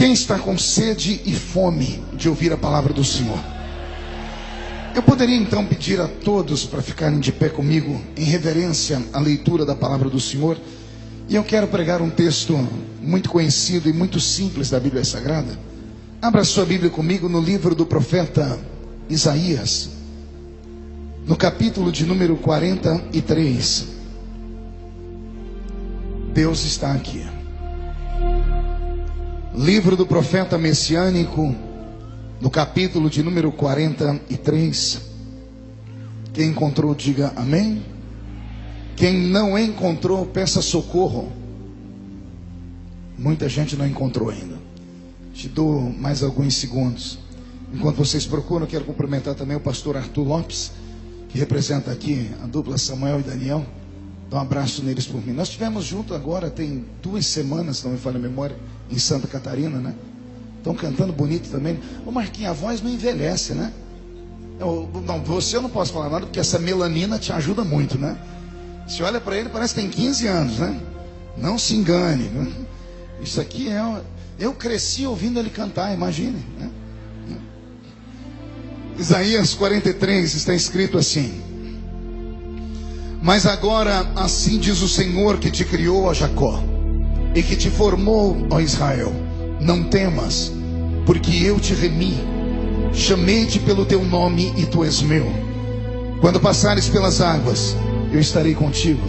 Quem está com sede e fome de ouvir a palavra do Senhor? Eu poderia então pedir a todos para ficarem de pé comigo em reverência à leitura da palavra do Senhor. E eu quero pregar um texto muito conhecido e muito simples da Bíblia Sagrada. Abra sua Bíblia comigo no livro do profeta Isaías, no capítulo de número 43. Deus está aqui. Livro do profeta messiânico, no capítulo de número 43. Quem encontrou, diga amém. Quem não encontrou, peça socorro. Muita gente não encontrou ainda. Te dou mais alguns segundos. Enquanto vocês procuram, eu quero cumprimentar também o pastor Arthur Lopes, que representa aqui a dupla Samuel e Daniel. Dá um abraço neles por mim. Nós estivemos juntos agora, tem 2 semanas, se não me falha a memória, em Santa Catarina, né? Estão cantando bonito também. Ô Marquinhos, a voz não envelhece, né? Você eu não posso falar nada, porque essa melanina te ajuda muito, né? Você olha para ele, parece que tem 15 anos, né? Não se engane, né? Isso aqui é... Eu cresci ouvindo ele cantar, imagine, né? Isaías 43 está escrito assim: mas agora assim diz o Senhor que te criou, ó Jacó, e que te formou, ó Israel: não temas, porque eu te remi, chamei-te pelo teu nome e tu és meu. Quando passares pelas águas, eu estarei contigo.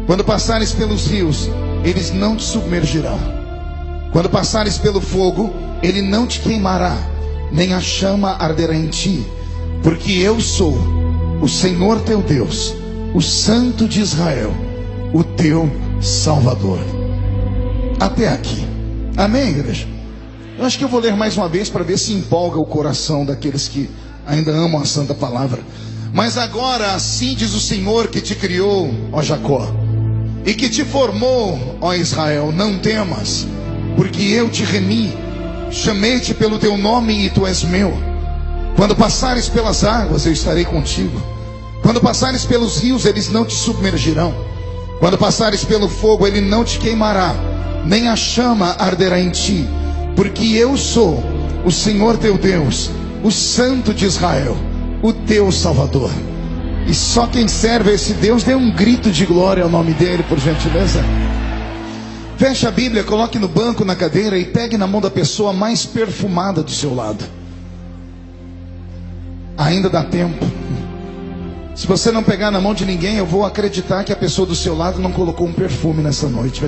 Quando passares pelos rios, eles não te submergirão. Quando passares pelo fogo, ele não te queimará, nem a chama arderá em ti, porque eu sou o Senhor teu Deus, o Santo de Israel, o teu Salvador. Até aqui. Amém, igreja? Eu acho que eu vou ler mais uma vez para ver se empolga o coração daqueles que ainda amam a santa palavra. Mas agora assim diz o Senhor que te criou, ó Jacó, e que te formou, ó Israel: não temas, porque eu te remi, chamei-te pelo teu nome e tu és meu. Quando passares pelas águas, eu estarei contigo. Quando passares pelos rios, eles não te submergirão. Quando passares pelo fogo, ele não te queimará, nem a chama arderá em ti, porque eu sou o Senhor teu Deus, o Santo de Israel, o teu Salvador. E só quem serve a esse Deus, dê um grito de glória ao nome dele, por gentileza. Feche a Bíblia, coloque no banco, na cadeira, e pegue na mão da pessoa mais perfumada do seu lado. Ainda dá tempo. Se você não pegar na mão de ninguém, eu vou acreditar que a pessoa do seu lado não colocou um perfume nessa noite.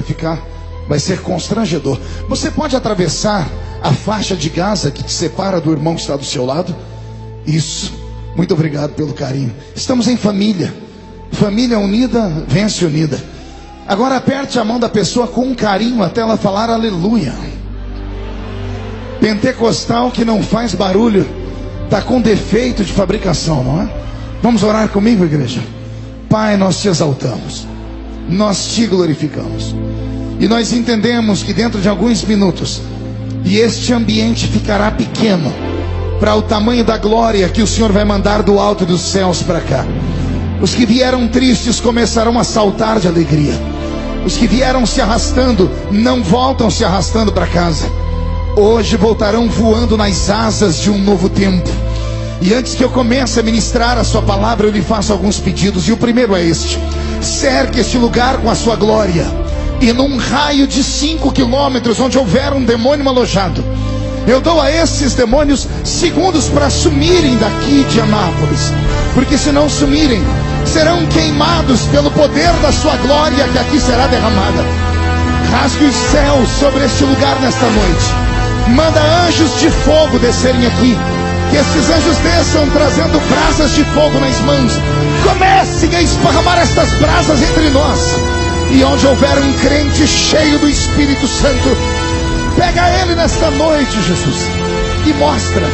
Vai ser constrangedor. Você pode atravessar a faixa de Gaza que te separa do irmão que está do seu lado? Isso. Muito obrigado pelo carinho. Estamos em família. Família unida vence unida. Agora aperte a mão da pessoa com um carinho até ela falar aleluia. Pentecostal que não faz barulho está com defeito de fabricação, não é? Vamos orar comigo, igreja? Pai, nós te exaltamos, nós te glorificamos, e nós entendemos que dentro de alguns minutos, e este ambiente ficará pequeno para o tamanho da glória que o Senhor vai mandar do alto dos céus para cá. Os que vieram tristes começarão a saltar de alegria. Os que vieram se arrastando não voltam se arrastando para casa. Hoje voltarão voando nas asas de um novo tempo. E antes que eu comece a ministrar a sua palavra, eu lhe faço alguns pedidos. E o primeiro é este: cerque este lugar com a sua glória, e num raio de 5 quilômetros onde houver um demônio alojado, eu dou a esses demônios segundos para sumirem daqui de Anápolis, porque se não sumirem, serão queimados pelo poder da sua glória que aqui será derramada. Rasgue os céus sobre este lugar nesta noite. Manda anjos de fogo descerem aqui. Que esses anjos desçam trazendo brasas de fogo nas mãos. Comecem a esparramar estas brasas entre nós. E onde houver um crente cheio do Espírito Santo, pega ele nesta noite, Jesus, e mostra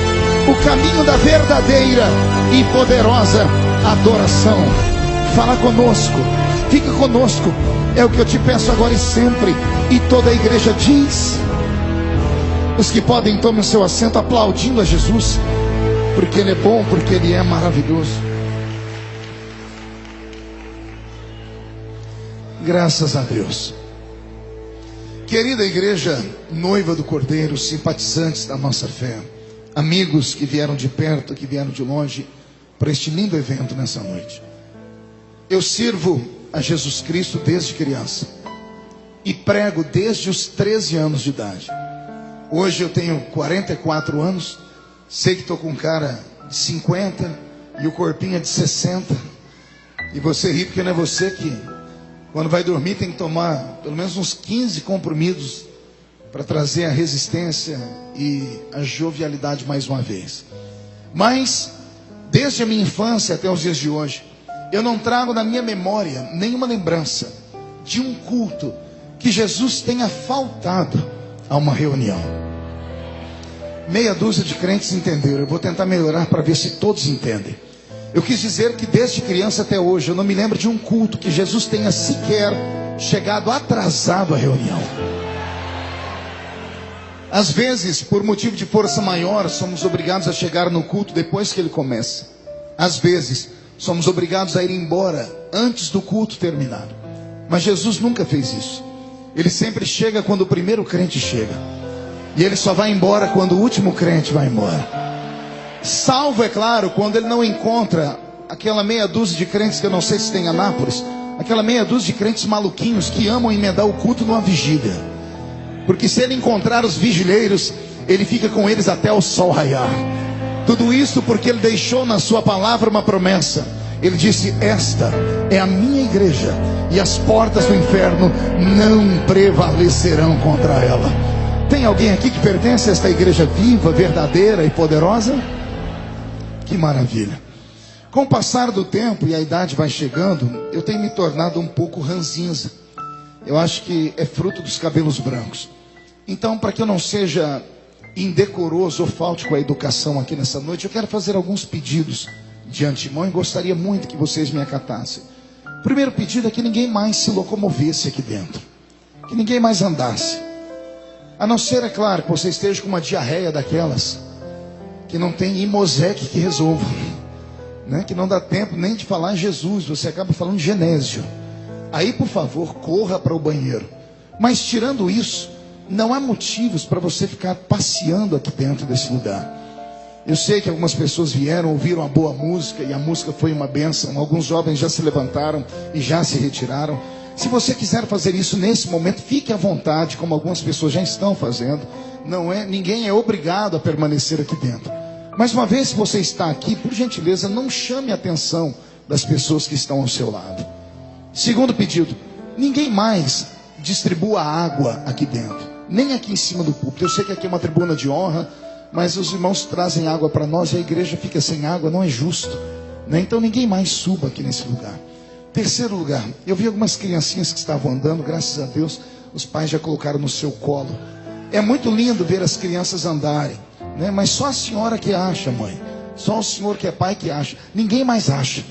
o caminho da verdadeira e poderosa adoração. Fala conosco, fica conosco, é o que eu te peço agora e sempre. E toda a igreja diz. Os que podem, tomem o seu assento aplaudindo a Jesus, porque Ele é bom, porque Ele é maravilhoso. Graças a Deus. Querida igreja, noiva do Cordeiro, simpatizantes da nossa fé, amigos que vieram de perto, que vieram de longe, para este lindo evento nessa noite. Eu sirvo a Jesus Cristo desde criança e prego desde os 13 anos de idade. Hoje eu tenho 44 anos, sei que estou com cara de 50 e o corpinho é de 60. E você ri porque não é você que, quando vai dormir, tem que tomar pelo menos uns 15 comprimidos para trazer a resistência e a jovialidade mais uma vez. Mas, desde a minha infância até os dias de hoje, eu não trago na minha memória nenhuma lembrança de um culto que Jesus tenha faltado a uma reunião. Meia dúzia de crentes entenderam. Eu vou tentar melhorar para ver se todos entendem. Eu quis dizer que desde criança até hoje eu não me lembro de um culto que Jesus tenha sequer chegado atrasado à reunião. Às vezes, por motivo de força maior, somos obrigados a chegar no culto depois que ele começa. Às vezes, somos obrigados a ir embora antes do culto terminar. Mas Jesus nunca fez isso. Ele sempre chega quando o primeiro crente chega. E ele só vai embora quando o último crente vai embora. Salvo, é claro, quando ele não encontra aquela meia dúzia de crentes que eu não sei se tem em Anápolis, aquela meia dúzia de crentes maluquinhos que amam emendar o culto numa vigília. Porque se ele encontrar os vigileiros, ele fica com eles até o sol raiar. Tudo isso porque ele deixou na sua palavra uma promessa. Ele disse: esta é a minha igreja, e as portas do inferno não prevalecerão contra ela. Tem alguém aqui que pertence a esta igreja viva, verdadeira e poderosa? Que maravilha. Com o passar do tempo e a idade vai chegando, eu tenho me tornado um pouco ranzinza. Eu acho que é fruto dos cabelos brancos. Então, para que eu não seja indecoroso ou falte com a educação aqui nessa noite, eu quero fazer alguns pedidos de antemão e gostaria muito que vocês me acatassem. O primeiro pedido é que ninguém mais se locomovesse aqui dentro, que ninguém mais andasse, a não ser, é claro, que você esteja com uma diarreia daquelas que não tem Imosec que resolva, né? Que não dá tempo nem de falar em Jesus, você acaba falando Genésio. Aí, por favor, corra para o banheiro. Mas tirando isso, não há motivos para você ficar passeando aqui dentro desse lugar. Eu sei que algumas pessoas vieram, ouviram a boa música, e a música foi uma bênção. Alguns jovens já se levantaram e já se retiraram. Se você quiser fazer isso nesse momento, fique à vontade, como algumas pessoas já estão fazendo. Ninguém é obrigado a permanecer aqui dentro. Mas uma vez que você está aqui, por gentileza, não chame a atenção das pessoas que estão ao seu lado. Segundo pedido, ninguém mais distribua água aqui dentro, nem aqui em cima do púlpito. Eu sei que aqui é uma tribuna de honra, mas os irmãos trazem água para nós e a igreja fica sem água, não é justo, né? Então ninguém mais suba aqui nesse lugar. Terceiro lugar, eu vi algumas criancinhas que estavam andando, graças a Deus, os pais já colocaram no seu colo. É muito lindo ver as crianças andarem, né? Mas só a senhora que acha, mãe, só o senhor que é pai que acha, ninguém mais acha.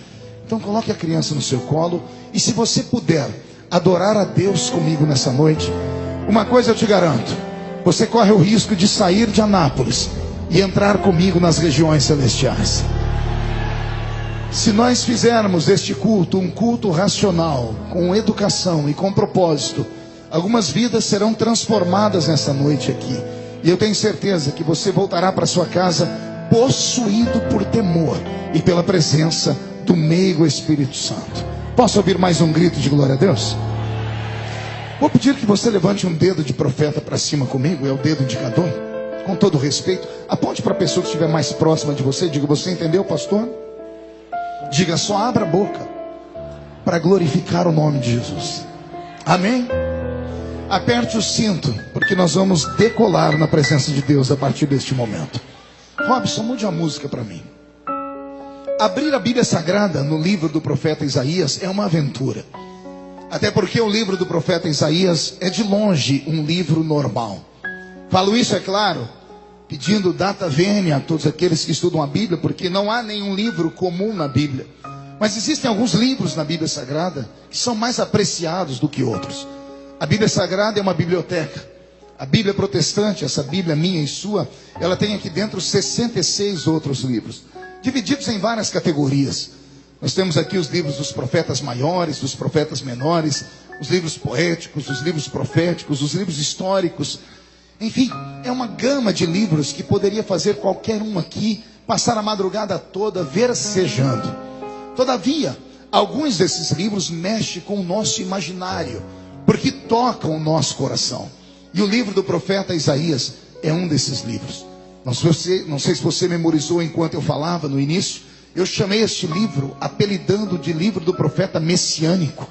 Então coloque a criança no seu colo, e se você puder adorar a Deus comigo nessa noite, uma coisa eu te garanto, você corre o risco de sair de Anápolis e entrar comigo nas regiões celestiais. Se nós fizermos este culto um culto racional, com educação e com propósito, algumas vidas serão transformadas nessa noite aqui. E eu tenho certeza que você voltará para sua casa possuído por temor e pela presença do meigo Espírito Santo. Posso ouvir mais um grito de glória a Deus? Vou pedir que você levante um dedo de profeta para cima comigo, é o dedo indicador. Com todo respeito, aponte para a pessoa que estiver mais próxima de você. Diga: você entendeu, pastor? Diga: só abra a boca para glorificar o nome de Jesus. Amém? Aperte o cinto, porque nós vamos decolar na presença de Deus a partir deste momento. Robson, mude a música para mim. Abrir a Bíblia Sagrada no livro do profeta Isaías é uma aventura. Até porque o livro do profeta Isaías é de longe um livro normal. Falo isso, é claro, pedindo data vênia a todos aqueles que estudam a Bíblia, porque não há nenhum livro comum na Bíblia. Mas existem alguns livros na Bíblia Sagrada que são mais apreciados do que outros. A Bíblia Sagrada é uma biblioteca. A Bíblia protestante, essa Bíblia minha e sua, ela tem aqui dentro 66 outros livros, divididos em várias categorias. Nós temos aqui os livros dos profetas maiores, dos profetas menores, os livros poéticos, os livros proféticos, os livros históricos. Enfim, é uma gama de livros que poderia fazer qualquer um aqui passar a madrugada toda versejando. Todavia, alguns desses livros mexem com o nosso imaginário, porque tocam o nosso coração. E o livro do profeta Isaías é um desses livros. Não sei se você memorizou enquanto eu falava no início. Eu chamei este livro, apelidando de livro do profeta messiânico.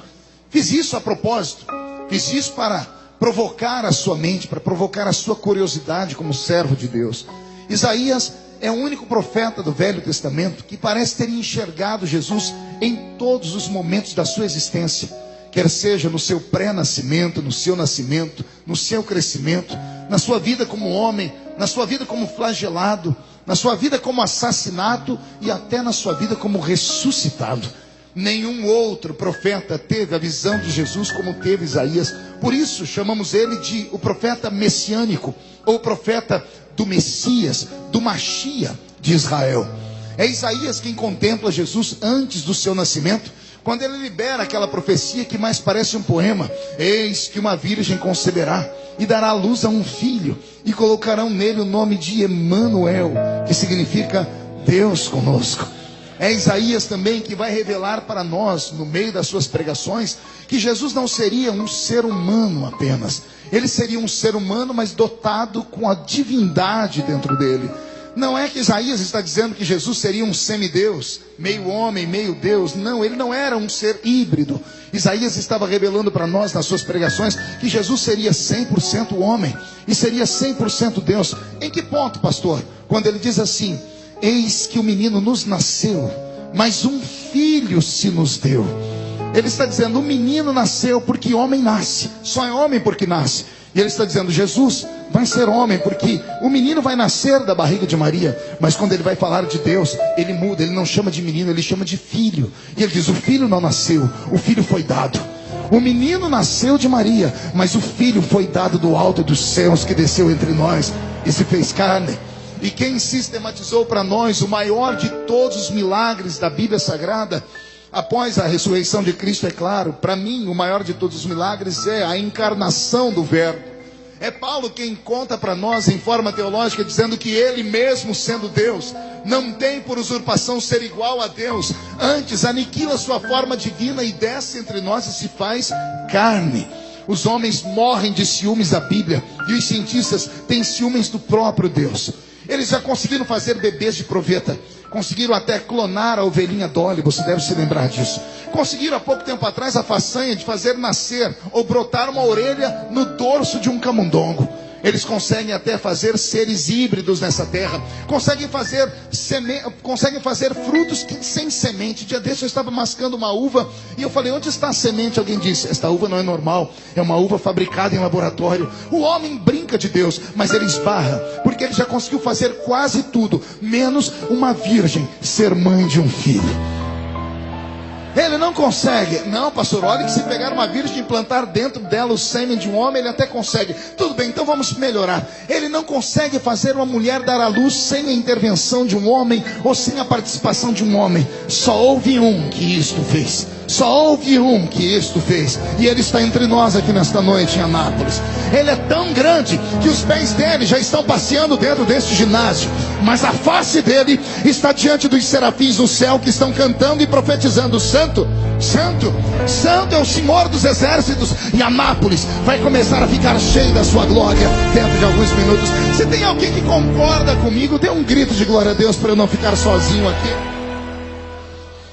Fiz isso a propósito. Fiz isso para provocar a sua mente, para provocar a sua curiosidade como servo de Deus. Isaías é o único profeta do Velho Testamento que parece ter enxergado Jesus em todos os momentos da sua existência. Quer seja no seu pré-nascimento, no seu nascimento, no seu crescimento, na sua vida como homem, na sua vida como flagelado, na sua vida como assassinato e até na sua vida como ressuscitado. Nenhum outro profeta teve a visão de Jesus como teve Isaías. Por isso chamamos ele de o profeta messiânico, ou profeta do Messias, do Machia de Israel. É Isaías quem contempla Jesus antes do seu nascimento, quando ele libera aquela profecia que mais parece um poema. Eis que uma virgem conceberá e dará à luz a um filho, e colocarão nele o nome de Emanuel, que significa Deus conosco. É Isaías também que vai revelar para nós, no meio das suas pregações, que Jesus não seria um ser humano apenas. Ele seria um ser humano, mas dotado com a divindade dentro dele. Não é que Isaías está dizendo que Jesus seria um semideus, meio homem, meio Deus. Não, ele não era um ser híbrido. Isaías estava revelando para nós nas suas pregações que Jesus seria 100% homem e seria 100% Deus. Em que ponto, pastor? Quando ele diz assim: eis que o menino nos nasceu, mas um filho se nos deu. Ele está dizendo, o menino nasceu porque homem nasce, só é homem porque nasce. E ele está dizendo, Jesus vai ser homem porque o menino vai nascer da barriga de Maria. Mas quando ele vai falar de Deus, ele muda, ele não chama de menino, ele chama de filho. E ele diz, o filho não nasceu, o filho foi dado. O menino nasceu de Maria, mas o filho foi dado do alto dos céus, que desceu entre nós e se fez carne. E quem sistematizou para nós o maior de todos os milagres da Bíblia Sagrada, após a ressurreição de Cristo, é claro, para mim o maior de todos os milagres é a encarnação do Verbo. É Paulo quem conta para nós em forma teológica, dizendo que ele mesmo sendo Deus, não tem por usurpação ser igual a Deus, antes aniquila sua forma divina e desce entre nós e se faz carne. Os homens morrem de ciúmes da Bíblia, e os cientistas têm ciúmes do próprio Deus. Eles já conseguiram fazer bebês de proveta, conseguiram até clonar a ovelhinha Dolly, você deve se lembrar disso. Conseguiram há pouco tempo atrás a façanha de fazer nascer ou brotar uma orelha no dorso de um camundongo. Eles conseguem até fazer seres híbridos nessa terra. Conseguem fazer frutos sem semente. Dia desse eu estava mascando uma uva e eu falei, onde está a semente? Alguém disse, esta uva não é normal, é uma uva fabricada em laboratório. O homem brinca de Deus, mas ele esbarra, porque ele já conseguiu fazer quase tudo, menos uma virgem ser mãe de um filho. Ele não consegue. Não, pastor, olha que se pegar uma virgem e implantar dentro dela o sêmen de um homem, ele até consegue. Tudo bem, então vamos melhorar. Ele não consegue fazer uma mulher dar à luz sem a intervenção de um homem ou sem a participação de um homem. Só houve um que isto fez. Só houve um que isto fez. E ele está entre nós aqui nesta noite em Anápolis. Ele é tão grande que os pés dele já estão passeando dentro deste ginásio, mas a face dele está diante dos serafins do céu, que estão cantando e profetizando: Santo, Santo, Santo é o Senhor dos exércitos. E Anápolis vai começar a ficar cheio da sua glória dentro de alguns minutos. Se tem alguém que concorda comigo, dê um grito de glória a Deus para eu não ficar sozinho aqui.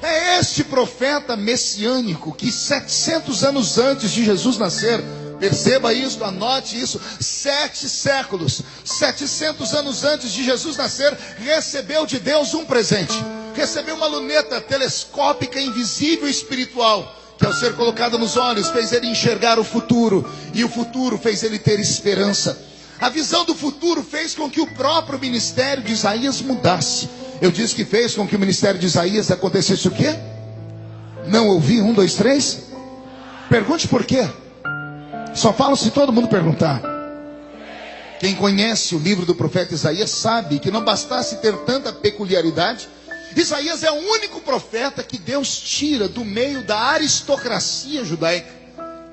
É este profeta messiânico que 700 anos antes de Jesus nascer, perceba isso, anote isso, 7 séculos, 700 anos antes de Jesus nascer, recebeu de Deus um presente. Recebeu uma luneta telescópica, invisível e espiritual, que ao ser colocada nos olhos fez ele enxergar o futuro, e o futuro fez ele ter esperança. A visão do futuro fez com que o próprio ministério de Isaías mudasse. Eu disse que fez com que o ministério de Isaías acontecesse o quê? Não ouvi, 1, 2, 3? Pergunte por quê. Só falo se todo mundo perguntar. Quem conhece o livro do profeta Isaías sabe que não bastasse ter tanta peculiaridade, Isaías é o único profeta que Deus tira do meio da aristocracia judaica.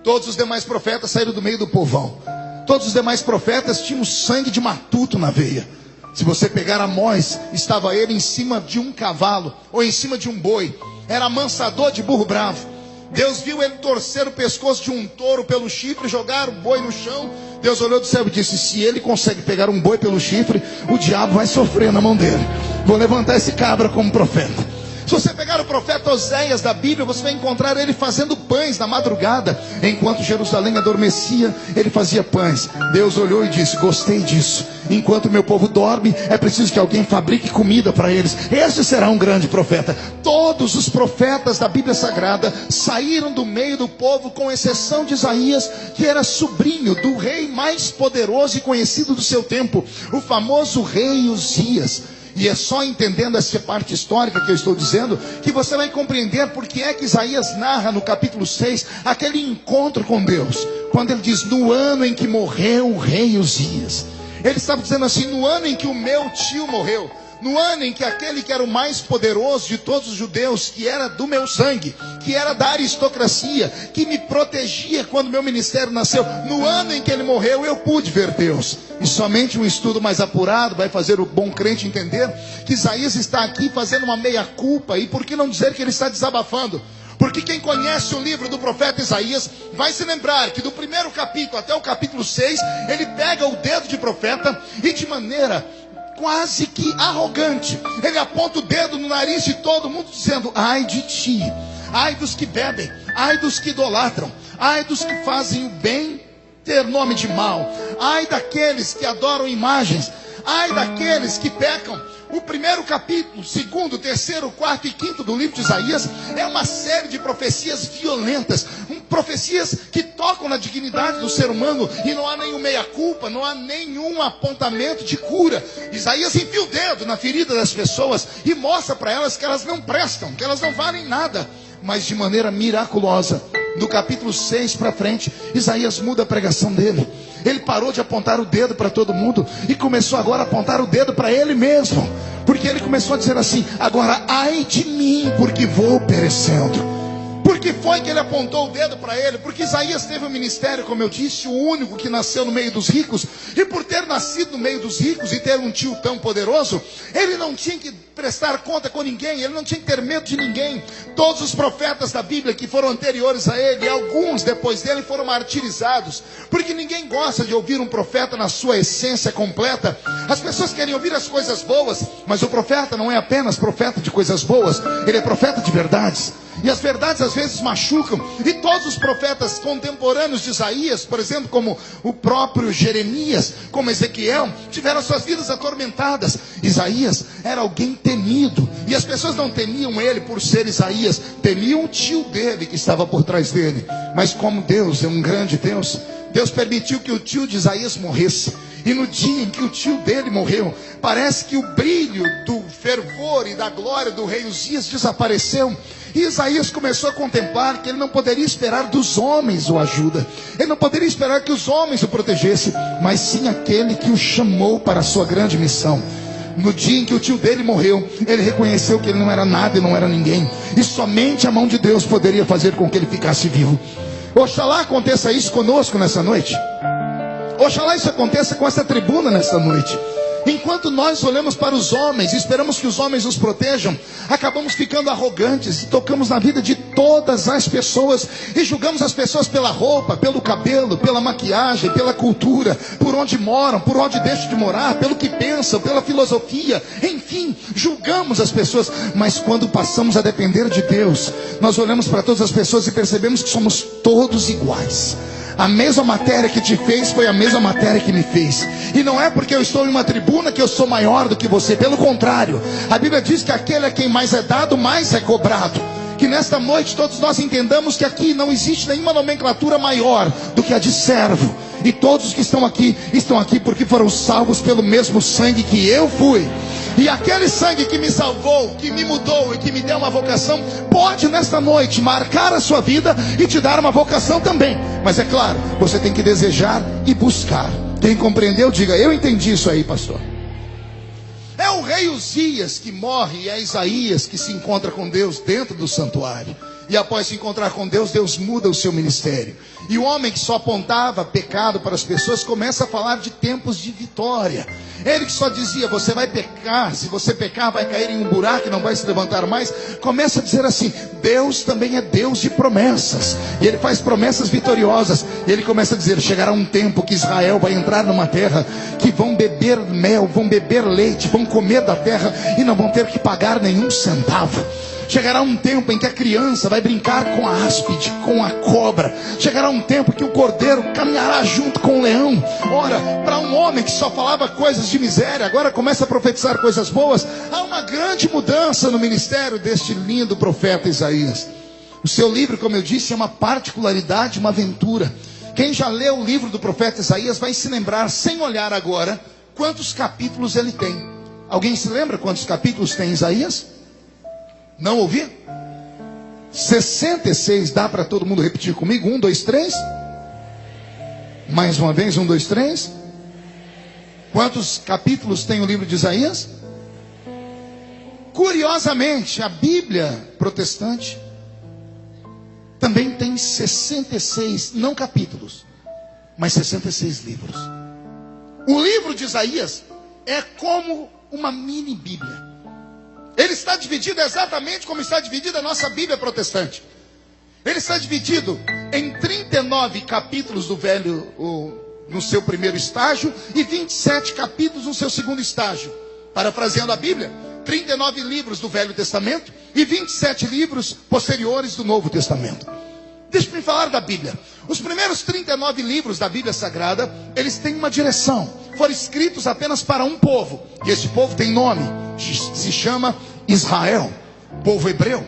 Todos os demais profetas saíram do meio do povão. Todos os demais profetas tinham sangue de matuto na veia. Se você pegar Amós, estava ele em cima de um cavalo, ou em cima de um boi. Era amansador de burro bravo. Deus viu ele torcer o pescoço de um touro pelo chifre, jogar o boi no chão. Deus olhou do céu e disse: se ele consegue pegar um boi pelo chifre, o diabo vai sofrer na mão dele. Vou levantar esse cabra como profeta. Se você pegar o profeta Oséias da Bíblia, você vai encontrar ele fazendo pães na madrugada. Enquanto Jerusalém adormecia, ele fazia pães. Deus olhou e disse: gostei disso. Enquanto o meu povo dorme, é preciso que alguém fabrique comida para eles. Este será um grande profeta. Todos os profetas da Bíblia Sagrada saíram do meio do povo, com exceção de Isaías, que era sobrinho do rei mais poderoso e conhecido do seu tempo, o famoso rei Uzias. E é só entendendo essa parte histórica que eu estou dizendo, que você vai compreender porque é que Isaías narra no capítulo 6, aquele encontro com Deus. Quando ele diz: no ano em que morreu o rei Uzias. Ele estava dizendo assim: no ano em que o meu tio morreu, no ano em que aquele que era o mais poderoso de todos os judeus, que era do meu sangue, que era da aristocracia, que me protegia quando meu ministério nasceu, no ano em que ele morreu, eu pude ver Deus. E somente um estudo mais apurado vai fazer o bom crente entender que Isaías está aqui fazendo uma meia-culpa. E por que não dizer que ele está desabafando? Porque quem conhece o livro do profeta Isaías vai se lembrar que do primeiro capítulo até o capítulo 6, ele pega o dedo de profeta e de maneira quase que arrogante, ele aponta o dedo no nariz de todo mundo, dizendo: ai de ti, ai dos que bebem, ai dos que idolatram, ai dos que fazem o bem ter nome de mal, ai daqueles que adoram imagens, ai daqueles que pecam. O primeiro capítulo, segundo, terceiro, quarto e quinto do livro de Isaías é uma série de profecias violentas, profecias que tocam na dignidade do ser humano, e não há nenhum meia-culpa, não há nenhum apontamento de cura. Isaías enfia o dedo na ferida das pessoas e mostra para elas que elas não prestam, que elas não valem nada. Mas de maneira miraculosa, do capítulo 6 para frente, Isaías muda a pregação dele. Ele parou de apontar o dedo para todo mundo e começou agora a apontar o dedo para ele mesmo. Porque ele começou a dizer assim: agora ai de mim, porque vou perecendo. Por que foi que ele apontou o dedo para ele? Porque Isaías teve um ministério, como eu disse, o único que nasceu no meio dos ricos. E por ter nascido no meio dos ricos e ter um tio tão poderoso, ele não tinha que prestar conta com ninguém, ele não tinha que ter medo de ninguém. Todos os profetas da Bíblia que foram anteriores a ele, e alguns depois dele, foram martirizados. Porque ninguém gosta de ouvir um profeta na sua essência completa. As pessoas querem ouvir as coisas boas, mas o profeta não é apenas profeta de coisas boas, ele é profeta de verdades. E as verdades às vezes machucam. E todos os profetas contemporâneos de Isaías, por exemplo, como o próprio Jeremias, como Ezequiel, tiveram suas vidas atormentadas. Isaías era alguém temido, e as pessoas não temiam ele por ser Isaías, temiam o tio dele que estava por trás dele. Mas como Deus é um grande Deus, Deus permitiu que o tio de Isaías morresse. E no dia em que o tio dele morreu, parece que o brilho do fervor e da glória do rei Uzias desapareceu. E Isaías começou a contemplar que ele não poderia esperar dos homens o ajuda. Ele não poderia esperar que os homens o protegessem, mas sim aquele que o chamou para a sua grande missão. No dia em que o tio dele morreu, ele reconheceu que ele não era nada e não era ninguém. E somente a mão de Deus poderia fazer com que ele ficasse vivo. Oxalá aconteça isso conosco nessa noite. Oxalá isso aconteça com essa tribuna nessa noite. Enquanto nós olhamos para os homens e esperamos que os homens nos protejam, acabamos ficando arrogantes e tocamos na vida de todas as pessoas e julgamos as pessoas pela roupa, pelo cabelo, pela maquiagem, pela cultura, por onde moram, por onde deixam de morar, pelo que pensam, pela filosofia, enfim, julgamos as pessoas. Mas quando passamos a depender de Deus, nós olhamos para todas as pessoas e percebemos que somos todos iguais. A mesma matéria que te fez foi a mesma matéria que me fez. E não é porque eu estou em uma tribuna que eu sou maior do que você. Pelo contrário, a Bíblia diz que aquele a quem mais é dado, mais é cobrado. Que nesta noite todos nós entendamos que aqui não existe nenhuma nomenclatura maior do que a de servo. E todos os que estão aqui porque foram salvos pelo mesmo sangue que eu fui. E aquele sangue que me salvou, que me mudou e que me deu uma vocação, pode nesta noite marcar a sua vida e te dar uma vocação também. Mas é claro, você tem que desejar e buscar. Quem compreendeu, diga: eu entendi isso aí, pastor. É o rei Uzias que morre e é Isaías que se encontra com Deus dentro do santuário. E após se encontrar com Deus, Deus muda o seu ministério. E o homem que só apontava pecado para as pessoas começa a falar de tempos de vitória. Ele que só dizia, você vai pecar, se você pecar vai cair em um buraco e não vai se levantar mais. Começa a dizer assim, Deus também é Deus de promessas. E Ele faz promessas vitoriosas. E Ele começa a dizer, chegará um tempo que Israel vai entrar numa terra que vão beber mel, vão beber leite, vão comer da terra e não vão ter que pagar nenhum centavo. Chegará um tempo em que a criança vai brincar com a áspide, com a cobra. Chegará um tempo que o cordeiro caminhará junto com o leão. Ora, para um homem que só falava coisas de miséria, agora começa a profetizar coisas boas. Há uma grande mudança no ministério deste lindo profeta Isaías. O seu livro, como eu disse, é uma particularidade, uma aventura. Quem já leu o livro do profeta Isaías vai se lembrar, sem olhar agora, quantos capítulos ele tem. Alguém se lembra quantos capítulos tem Isaías? Não ouvi? 66, dá para todo mundo repetir comigo? 1, 2, 3. Mais uma vez, 1, 2, 3. Quantos capítulos tem o livro de Isaías? Curiosamente, a Bíblia protestante também tem 66, não capítulos, mas 66 livros. O livro de Isaías é como uma mini Bíblia. Ele está dividido exatamente como está dividida a nossa Bíblia protestante. Ele está dividido em 39 capítulos do Velho, no seu primeiro estágio, e 27 capítulos no seu segundo estágio. Parafraseando a Bíblia, 39 livros do Velho Testamento e 27 livros posteriores do Novo Testamento. Deixa-me falar da Bíblia. Os primeiros 39 livros da Bíblia Sagrada, eles têm uma direção. Foram escritos apenas para um povo. E esse povo tem nome. Se chama Israel, povo hebreu.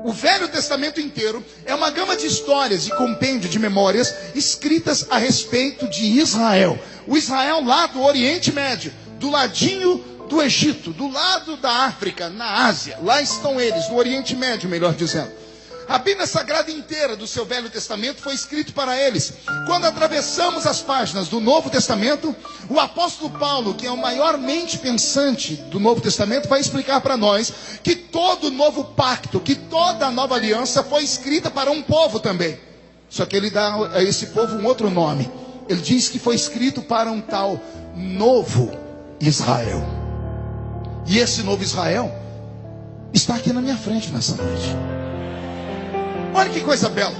O Velho Testamento inteiro é uma gama de histórias e compêndio de memórias escritas a respeito de Israel. O Israel lá do Oriente Médio, do ladinho do Egito, do lado da África, na Ásia. Lá estão eles, no Oriente Médio, melhor dizendo. A Bíblia Sagrada inteira do seu Velho Testamento foi escrito para eles. Quando atravessamos as páginas do Novo Testamento, o apóstolo Paulo, que é o maior mente pensante do Novo Testamento, vai explicar para nós que todo o novo pacto, que toda a nova aliança foi escrita para um povo também. Só que ele dá a esse povo um outro nome. Ele diz que foi escrito para um tal novo Israel. E esse novo Israel está aqui na minha frente nessa noite. Olha que coisa bela.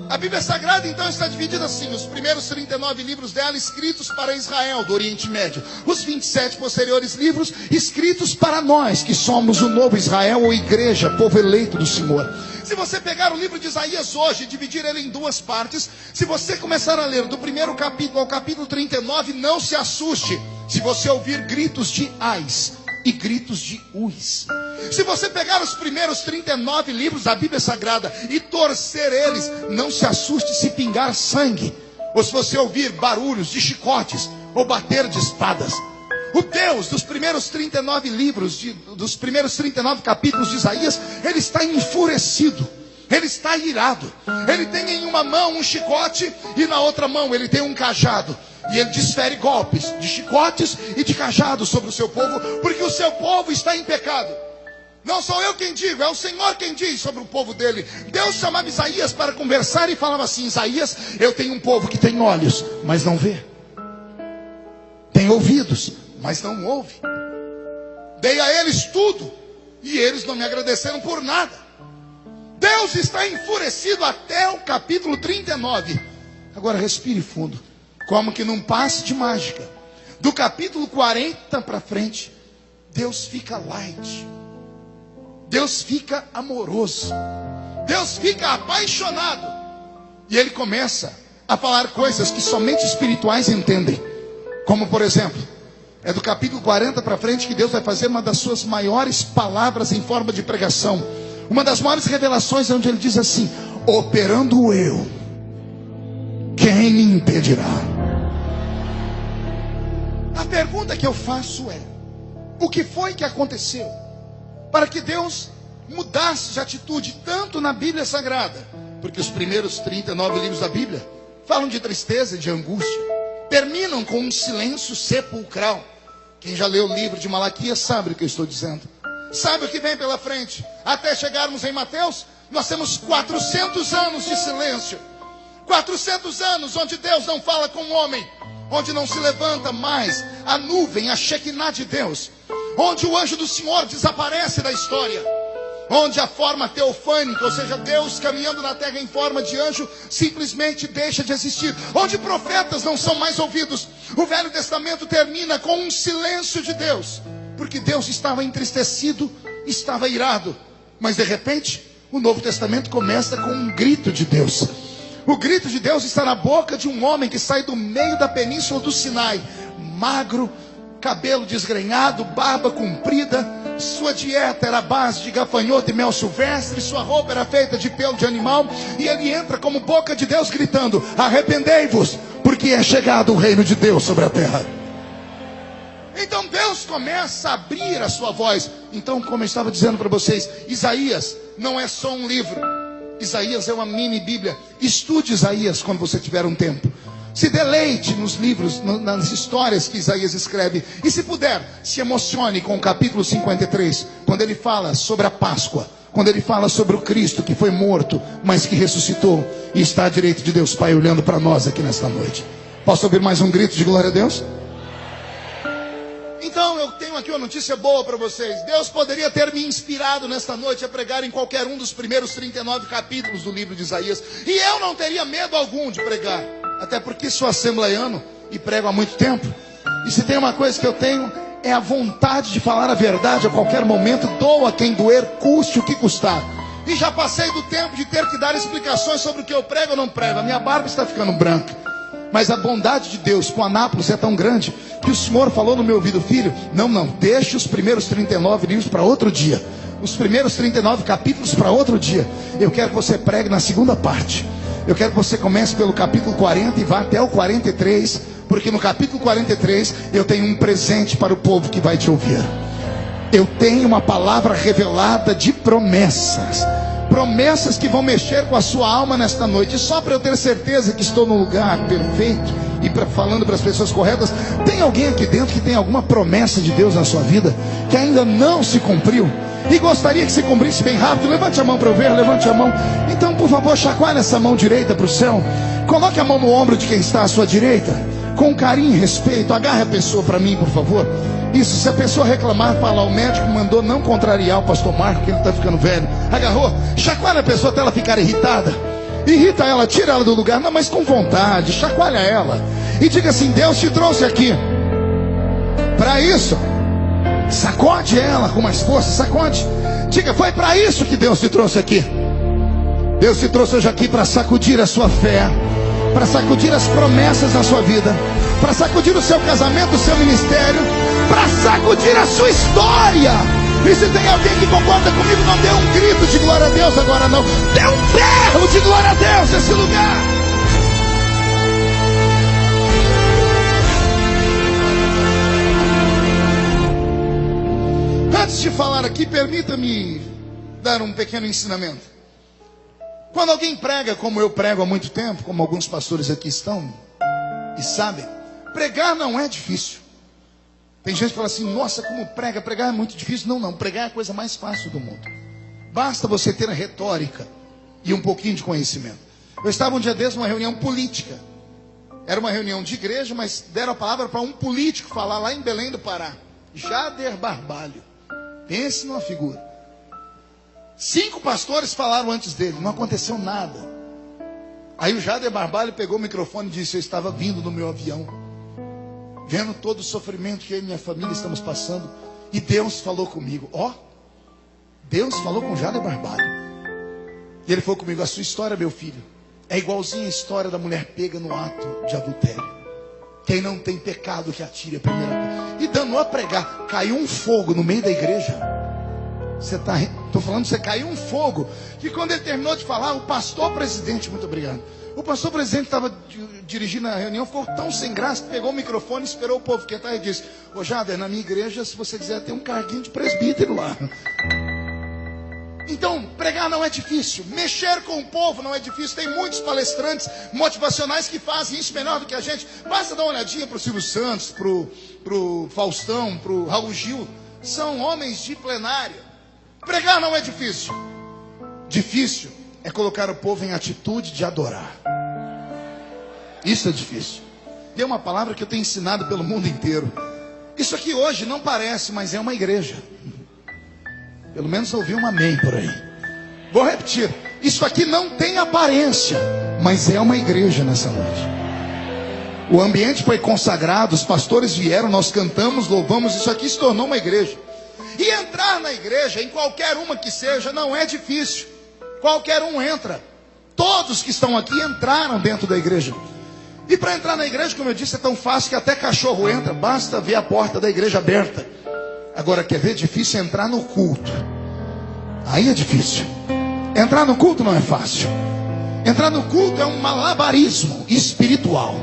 A Bíblia Sagrada então está dividida assim. Os primeiros 39 livros dela escritos para Israel do Oriente Médio. Os 27 posteriores livros escritos para nós, que somos o novo Israel ou igreja, povo eleito do Senhor. Se você pegar o livro de Isaías hoje e dividir ele em duas partes, se você começar a ler do primeiro capítulo ao capítulo 39, não se assuste se você ouvir gritos de ais e gritos de uis. Se você pegar os primeiros 39 livros da Bíblia Sagrada e torcer eles, não se assuste se pingar sangue, ou se você ouvir barulhos de chicotes, ou bater de espadas. O Deus dos primeiros 39 livros, dos primeiros 39 capítulos de Isaías, ele está enfurecido, ele está irado. Ele tem em uma mão um chicote e na outra mão ele tem um cajado. E ele desfere golpes de chicotes e de cajados sobre o seu povo, porque o seu povo está em pecado. Não sou eu quem digo, é o Senhor quem diz sobre o povo dele. Deus chamava Isaías para conversar e falava assim: Isaías, eu tenho um povo que tem olhos, mas não vê. Tem ouvidos, mas não ouve. Dei a eles tudo e eles não me agradeceram por nada. Deus está enfurecido até o capítulo 39. Agora respire fundo. Como que num passe de mágica, do capítulo 40 para frente, Deus fica light. Deus fica amoroso. Deus fica apaixonado. E ele começa a falar coisas que somente espirituais entendem. Como por exemplo, é do capítulo 40 para frente que Deus vai fazer uma das suas maiores palavras em forma de pregação. Uma das maiores revelações, onde ele diz assim: operando eu, quem me impedirá? A pergunta que eu faço é: o que foi que aconteceu para que Deus mudasse de atitude tanto na Bíblia Sagrada? Porque os primeiros 39 livros da Bíblia falam de tristeza e de angústia, terminam com um silêncio sepulcral. Quem já leu o livro de Malaquias sabe o que eu estou dizendo, sabe o que vem pela frente, até chegarmos em Mateus. Nós temos 400 anos de silêncio. 400 anos onde Deus não fala com o homem, onde não se levanta mais a nuvem, a Shekinah de Deus, onde o anjo do Senhor desaparece da história, onde a forma teofânica, ou seja, Deus caminhando na terra em forma de anjo, simplesmente deixa de existir, onde profetas não são mais ouvidos. O Velho Testamento termina com um silêncio de Deus, porque Deus estava entristecido, estava irado. Mas de repente, o Novo Testamento começa com um grito de Deus. O grito de Deus está na boca de um homem que sai do meio da península do Sinai, magro, cabelo desgrenhado, barba comprida. Sua dieta era a base de gafanhoto e mel silvestre, sua roupa era feita de pelo de animal, e ele entra como boca de Deus gritando: arrependei-vos, porque é chegado o reino de Deus sobre a terra. Então Deus começa a abrir a sua voz. Então, como eu estava dizendo para vocês, Isaías não é só um livro. Isaías é uma mini Bíblia. Estude Isaías quando você tiver um tempo. Se deleite nos livros, nas histórias que Isaías escreve. E se puder, se emocione com o capítulo 53, quando ele fala sobre a Páscoa, quando ele fala sobre o Cristo que foi morto, mas que ressuscitou e está à direita de Deus Pai olhando para nós aqui nesta noite. Posso ouvir mais um grito de glória a Deus? Então eu tenho aqui uma notícia boa para vocês. Deus poderia ter me inspirado nesta noite a pregar em qualquer um dos primeiros 39 capítulos do livro de Isaías, e eu não teria medo algum de pregar, até porque sou assembleiano e prego há muito tempo. E se tem uma coisa que eu tenho, é a vontade de falar a verdade a qualquer momento, doa quem doer, custe o que custar. E já passei do tempo de ter que dar explicações sobre o que eu prego ou não prego. A minha barba está ficando branca, mas a bondade de Deus com Anápolis é tão grande que o Senhor falou no meu ouvido: filho, não, deixe os primeiros 39 livros para outro dia, os primeiros 39 capítulos para outro dia. Eu quero que você pregue na segunda parte. Eu quero que você comece pelo capítulo 40 e vá até o 43, porque no capítulo 43 eu tenho um presente para o povo que vai te ouvir. Eu tenho uma palavra revelada de promessas, promessas que vão mexer com a sua alma nesta noite. E só para eu ter certeza que estou no lugar perfeito e falando para as pessoas corretas, tem alguém aqui dentro que tem alguma promessa de Deus na sua vida que ainda não se cumpriu e gostaria que se cumprisse bem rápido? Levante a mão para eu ver, levante a mão. Então, por favor, chacoalhe essa mão direita para o céu. Coloque a mão no ombro de quem está à sua direita, com carinho e respeito. Agarre a pessoa para mim, por favor. Isso, se a pessoa reclamar, fala: o médico mandou não contrariar o pastor Marco, que ele está ficando velho. Agarrou, chacoalha a pessoa até ela ficar irritada. Irrita ela, tira ela do lugar, não, mas com vontade, chacoalha ela. E diga assim: Deus te trouxe aqui para isso. Sacode ela com mais força, sacode. Diga: foi para isso que Deus te trouxe aqui. Deus te trouxe hoje aqui para sacudir a sua fé, para sacudir as promessas da sua vida, para sacudir o seu casamento, o seu ministério, para sacudir a sua história. E se tem alguém que concorda comigo, não dê um grito de glória a Deus agora, não. Dê um berro de glória a Deus nesse lugar. Antes de falar aqui, permita-me dar um pequeno ensinamento. Quando alguém prega como eu prego há muito tempo, como alguns pastores aqui estão e sabem, pregar não é difícil. Tem gente que fala assim: nossa, como prega? Pregar é muito difícil. Não, pregar é a coisa mais fácil do mundo. Basta você ter a retórica e um pouquinho de conhecimento. Eu estava um dia desses numa reunião política. Era uma reunião de igreja, mas deram a palavra para um político falar lá em Belém do Pará. Jader Barbalho. Pense numa figura. 5 pastores falaram antes dele, não aconteceu nada. Aí o Jader Barbalho pegou o microfone e disse: eu estava vindo no meu avião, vendo todo o sofrimento que eu e minha família estamos passando, e Deus falou comigo. Deus falou com Jader Barbalho. E ele falou comigo: a sua história, meu filho, é igualzinha a história da mulher pega no ato de adultério. Quem não tem pecado que atire a primeira pedra. E danou a pregar. Caiu um fogo no meio da igreja. Estou falando, você caiu um fogo. Que quando ele terminou de falar, o pastor presidente, muito obrigado, o pastor presidente estava dirigindo a reunião, ficou tão sem graça, pegou o microfone, esperou o povo quietar e disse: ô Jader, na minha igreja, se você quiser, tem um carguinho de presbítero lá. Então, pregar não é difícil, mexer com o povo não é difícil. Tem muitos palestrantes motivacionais que fazem isso melhor do que a gente. Basta dar uma olhadinha para o Silvio Santos, para o Faustão, para o Raul Gil. São homens de plenária. Pregar não é difícil. Difícil é colocar o povo em atitude de adorar. Isso é difícil. Tem uma palavra que eu tenho ensinado pelo mundo inteiro. Isso aqui hoje não parece, mas é uma igreja. Pelo menos ouvi um amém por aí. Vou repetir. Isso aqui não tem aparência, mas é uma igreja nessa noite. O ambiente foi consagrado, os pastores vieram, nós cantamos, louvamos, isso aqui se tornou uma igreja. E entrar na igreja, em qualquer uma que seja, não é difícil. Qualquer um entra. Todos que estão aqui entraram dentro da igreja. E para entrar na igreja, como eu disse, é tão fácil que até cachorro entra, basta ver a porta da igreja aberta. Agora, quer ver? Difícil é entrar no culto. Aí é difícil. Entrar no culto não é fácil. Entrar no culto é um malabarismo espiritual.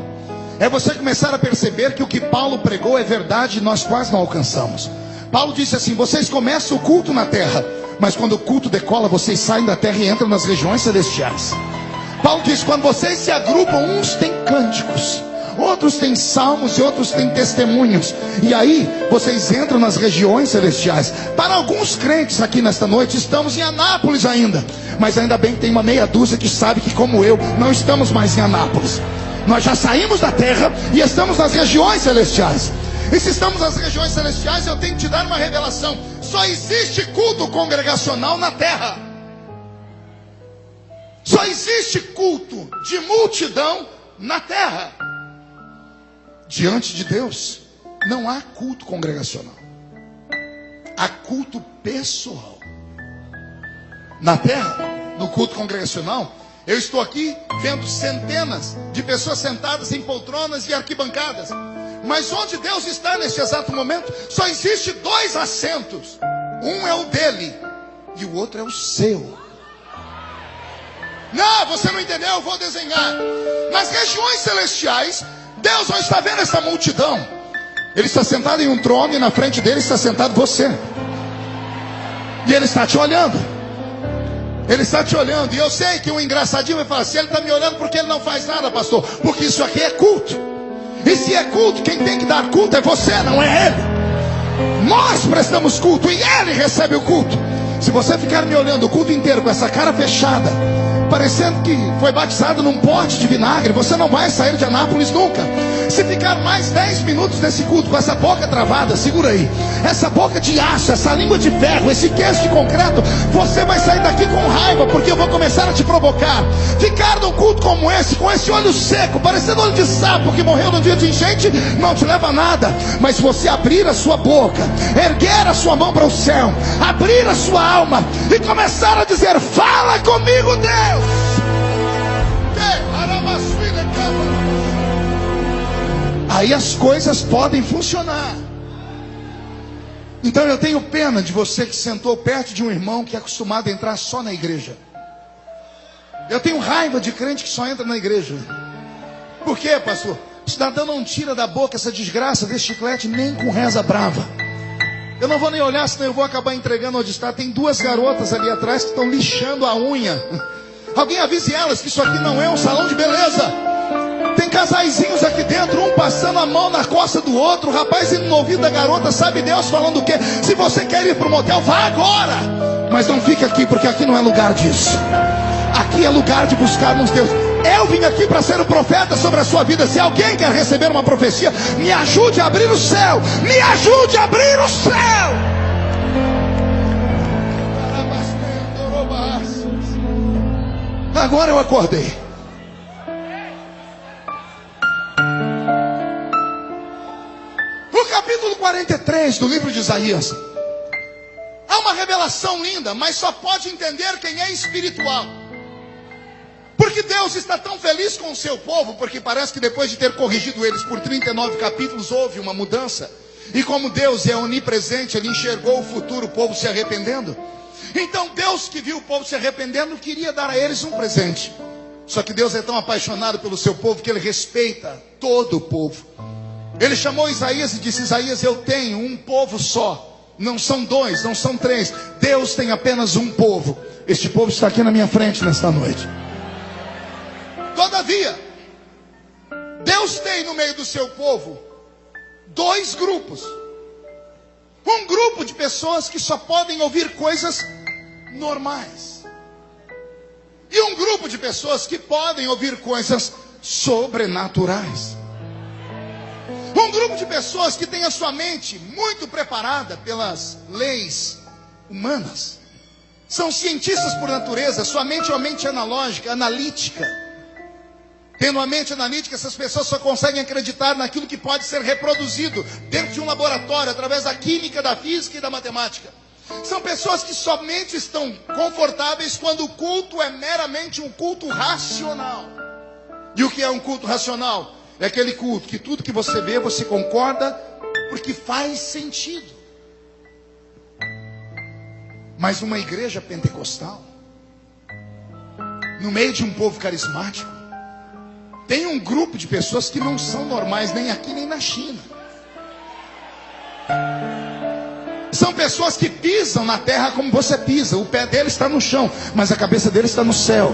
É você começar a perceber que o que Paulo pregou é verdade e nós quase não alcançamos. Paulo disse assim: vocês começam o culto na terra, mas quando o culto decola, vocês saem da terra e entram nas regiões celestiais. Paulo disse: quando vocês se agrupam, uns têm cânticos, outros têm salmos e outros têm testemunhos. E aí vocês entram nas regiões celestiais. Para alguns crentes aqui nesta noite, estamos em Anápolis ainda. Mas ainda bem que tem uma meia dúzia que sabe que, como eu, não estamos mais em Anápolis. Nós já saímos da terra e estamos nas regiões celestiais. E se estamos nas regiões celestiais, eu tenho que te dar uma revelação. Só existe culto congregacional na terra. Só existe culto de multidão na terra. Diante de Deus não há culto congregacional. Há culto pessoal. Na terra, no culto congregacional, eu estou aqui vendo centenas de pessoas sentadas em poltronas e arquibancadas. Mas onde Deus está neste exato momento, só existe 2 assentos. Um é o dele e o outro é o seu. Não, você não entendeu, eu vou desenhar. Nas regiões celestiais, Deus não está vendo essa multidão. Ele está sentado em um trono e na frente dele está sentado você. E ele está te olhando. Ele está te olhando. E eu sei que um engraçadinho vai falar assim: ele está me olhando porque ele não faz nada, pastor. Porque isso aqui é culto. E se é culto, quem tem que dar culto é você, não é ele. Nós prestamos culto e ele recebe o culto. Se você ficar me olhando o culto inteiro com essa cara fechada, parecendo que foi batizado num pote de vinagre, você não vai sair de Anápolis nunca. Se ficar mais 10 minutos nesse culto com essa boca travada, segura aí, essa boca de aço, essa língua de ferro, esse queixo de concreto, você vai sair daqui com raiva, porque eu vou começar a te provocar. Ficar num culto como esse, com esse olho seco, parecendo olho de sapo que morreu no dia de enchente, não te leva a nada. Mas se você abrir a sua boca, erguer a sua mão para o céu, abrir a sua alma e começar a dizer: fala comigo, Deus. Aí as coisas podem funcionar. Então eu tenho pena de você que sentou perto de um irmão que é acostumado a entrar só na igreja. Eu tenho raiva de crente que só entra na igreja. Por quê, pastor? O cidadão não tira da boca essa desgraça desse chiclete nem com reza brava. Eu não vou nem olhar, senão eu vou acabar entregando onde está. Tem 2 garotas ali atrás que estão lixando a unha. Alguém avise elas que isso aqui não é um salão de beleza. Tem casaizinhos aqui dentro, um passando a mão na costa do outro, o rapaz indo no ouvido da garota, sabe Deus falando o quê? Se você quer ir para o motel, vá agora. Mas não fique aqui, porque aqui não é lugar disso. Aqui é lugar de buscarmos Deus. Eu vim aqui para ser o profeta sobre a sua vida. Se alguém quer receber uma profecia, me ajude a abrir o céu. Me ajude a abrir o céu. Agora eu acordei. No capítulo 43 do livro de Isaías, há uma revelação linda, mas só pode entender quem é espiritual. Porque Deus está tão feliz com o seu povo, porque parece que depois de ter corrigido eles por 39 capítulos, houve uma mudança. E como Deus é onipresente, Ele enxergou o futuro, o povo se arrependendo. Então Deus, que viu o povo se arrependendo, queria dar a eles um presente. Só que Deus é tão apaixonado pelo seu povo que Ele respeita todo o povo. Ele chamou Isaías e disse: Isaías, eu tenho um povo só. Não são 2, não são 3. Deus tem apenas um povo. Este povo está aqui na minha frente nesta noite. Todavia, Deus tem no meio do seu povo 2 grupos. Um grupo de pessoas que só podem ouvir coisas normais. E um grupo de pessoas que podem ouvir coisas sobrenaturais. Um grupo de pessoas que tem a sua mente muito preparada pelas leis humanas. São cientistas por natureza, sua mente é uma mente analógica, analítica. Tendo uma mente analítica, essas pessoas só conseguem acreditar naquilo que pode ser reproduzido dentro de um laboratório, através da química, da física e da matemática. São pessoas que somente estão confortáveis quando o culto é meramente um culto racional. E o que é um culto racional? É aquele culto que tudo que você vê, você concorda, porque faz sentido. Mas uma igreja pentecostal, no meio de um povo carismático, tem um grupo de pessoas que não são normais nem aqui nem na China. São pessoas que pisam na terra como você pisa. O pé dele está no chão, mas a cabeça dele está no céu.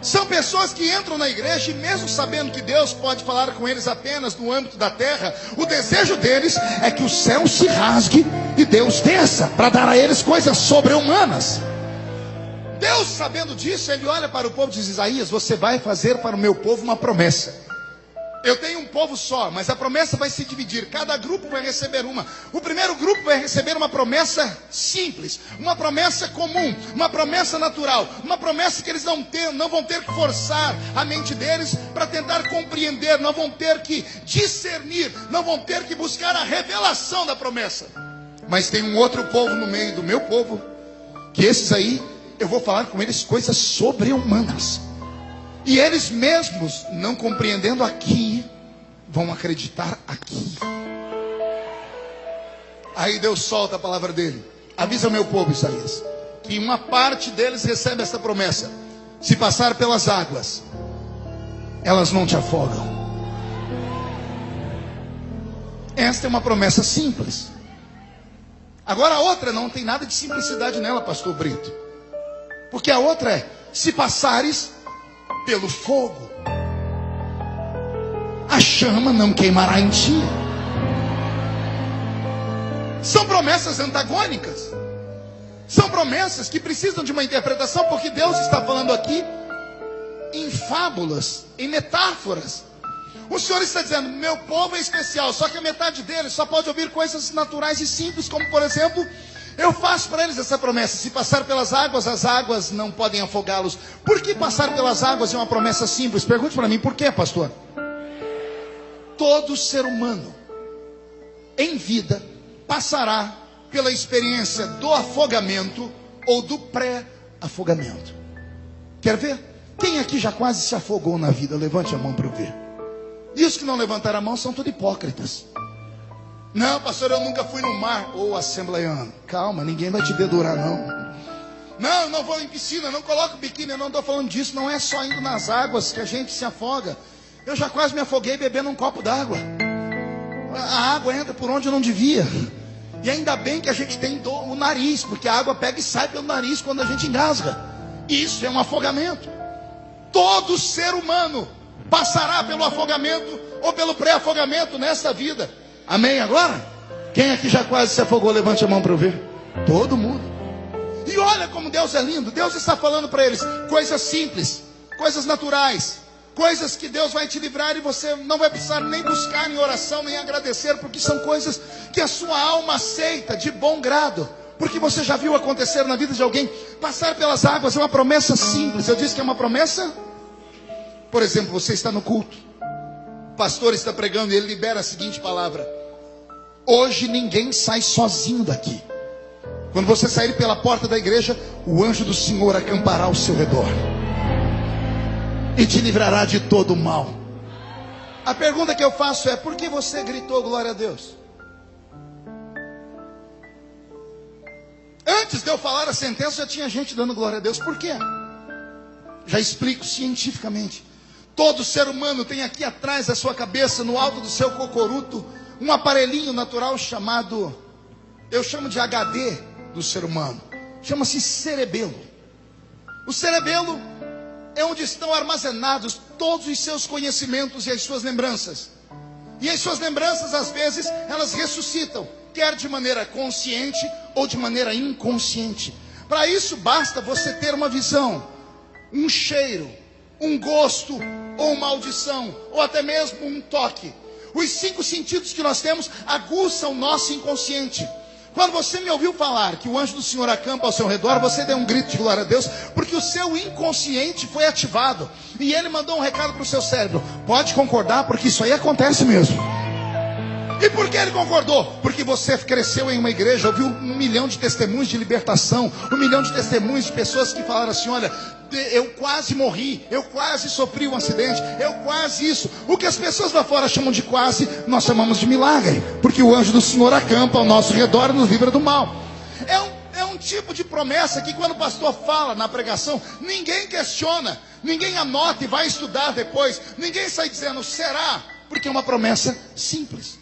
São pessoas que entram na igreja e mesmo sabendo que Deus pode falar com eles apenas no âmbito da terra, o desejo deles é que o céu se rasgue e Deus desça para dar a eles coisas sobre-humanas. Deus, sabendo disso, ele olha para o povo e diz: Isaías, você vai fazer para o meu povo uma promessa. Eu tenho um povo só, mas a promessa vai se dividir. Cada grupo vai receber uma. O primeiro grupo vai receber uma promessa simples, uma promessa comum, uma promessa natural, uma promessa que eles não vão ter que forçar a mente deles para tentar compreender, não vão ter que discernir, não vão ter que buscar a revelação da promessa. Mas tem um outro povo no meio do meu povo, que esses aí, eu vou falar com eles coisas sobre-humanas. E eles mesmos, não compreendendo aqui, vão acreditar aqui. Aí Deus solta a palavra dele: avisa o meu povo, Isaías, que uma parte deles recebe essa promessa: se passar pelas águas, elas não te afogam. Esta é uma promessa simples. Agora a outra não tem nada de simplicidade nela, pastor Brito. Porque a outra é: se passares pelo fogo, a chama não queimará em ti. São promessas antagônicas. São promessas que precisam de uma interpretação, porque Deus está falando aqui em fábulas, em metáforas. O Senhor está dizendo: meu povo é especial, só que a metade deles só pode ouvir coisas naturais e simples, como por exemplo, eu faço para eles essa promessa: se passar pelas águas, as águas não podem afogá-los. Por que passar pelas águas é uma promessa simples? Pergunte para mim, por quê, pastor? Todo ser humano em vida passará pela experiência do afogamento ou do pré-afogamento. Quer ver? Quem aqui já quase se afogou na vida? Levante a mão para eu ver. E os que não levantaram a mão são tudo hipócritas. Não, pastor, eu nunca fui no mar. Ou assembleiano, calma, ninguém vai te dedurar não. Não, não vou em piscina, não coloco biquíni. Eu não estou falando disso, não é só indo nas águas que a gente se afoga. Eu já quase me afoguei bebendo um copo d'água. A água entra por onde eu não devia. E ainda bem que a gente tem o nariz, porque a água pega e sai pelo nariz quando a gente engasga. Isso é um afogamento. Todo ser humano passará pelo afogamento ou pelo pré-afogamento nesta vida. Amém agora? Quem aqui já quase se afogou? Levante a mão para eu ver. Todo mundo. E olha como Deus é lindo. Deus está falando para eles coisas simples, coisas naturais, coisas que Deus vai te livrar e você não vai precisar nem buscar em oração, nem agradecer, porque são coisas que a sua alma aceita de bom grado, porque você já viu acontecer na vida de alguém. Passar pelas águas é uma promessa simples. Eu disse que é uma promessa. Por exemplo, você está no culto, o pastor está pregando e ele libera a seguinte palavra: hoje ninguém sai sozinho daqui. Quando você sair pela porta da igreja, o anjo do Senhor acampará ao seu redor e te livrará de todo o mal. A pergunta que eu faço é: por que você gritou glória a Deus? Antes de eu falar a sentença, já tinha gente dando glória a Deus. Por quê? Já explico cientificamente. Todo ser humano tem aqui atrás da sua cabeça, no alto do seu cocoruto, um aparelhinho natural chamado, eu chamo de HD do ser humano. Chama-se cerebelo. O cerebelo é onde estão armazenados todos os seus conhecimentos e as suas lembranças. E as suas lembranças, às vezes, elas ressuscitam, quer de maneira consciente ou de maneira inconsciente. Para isso basta você ter uma visão, um cheiro, um gosto, ou uma audição, ou até mesmo um toque. Os 5 sentidos que nós temos aguçam o nosso inconsciente. Quando você me ouviu falar que o anjo do Senhor acampa ao seu redor, você deu um grito de glória a Deus, porque o seu inconsciente foi ativado. E ele mandou um recado para o seu cérebro. Pode concordar, porque isso aí acontece mesmo. E por que ele concordou? Porque você cresceu em uma igreja, ouviu 1 milhão de testemunhos de libertação, 1 milhão de testemunhos de pessoas que falaram assim: olha, eu quase morri, eu quase sofri um acidente, eu quase isso. O que as pessoas lá fora chamam de quase, nós chamamos de milagre, porque o anjo do Senhor acampa ao nosso redor e nos livra do mal. É um tipo de promessa que quando o pastor fala na pregação, ninguém questiona, ninguém anota e vai estudar depois, ninguém sai dizendo será, porque é uma promessa simples.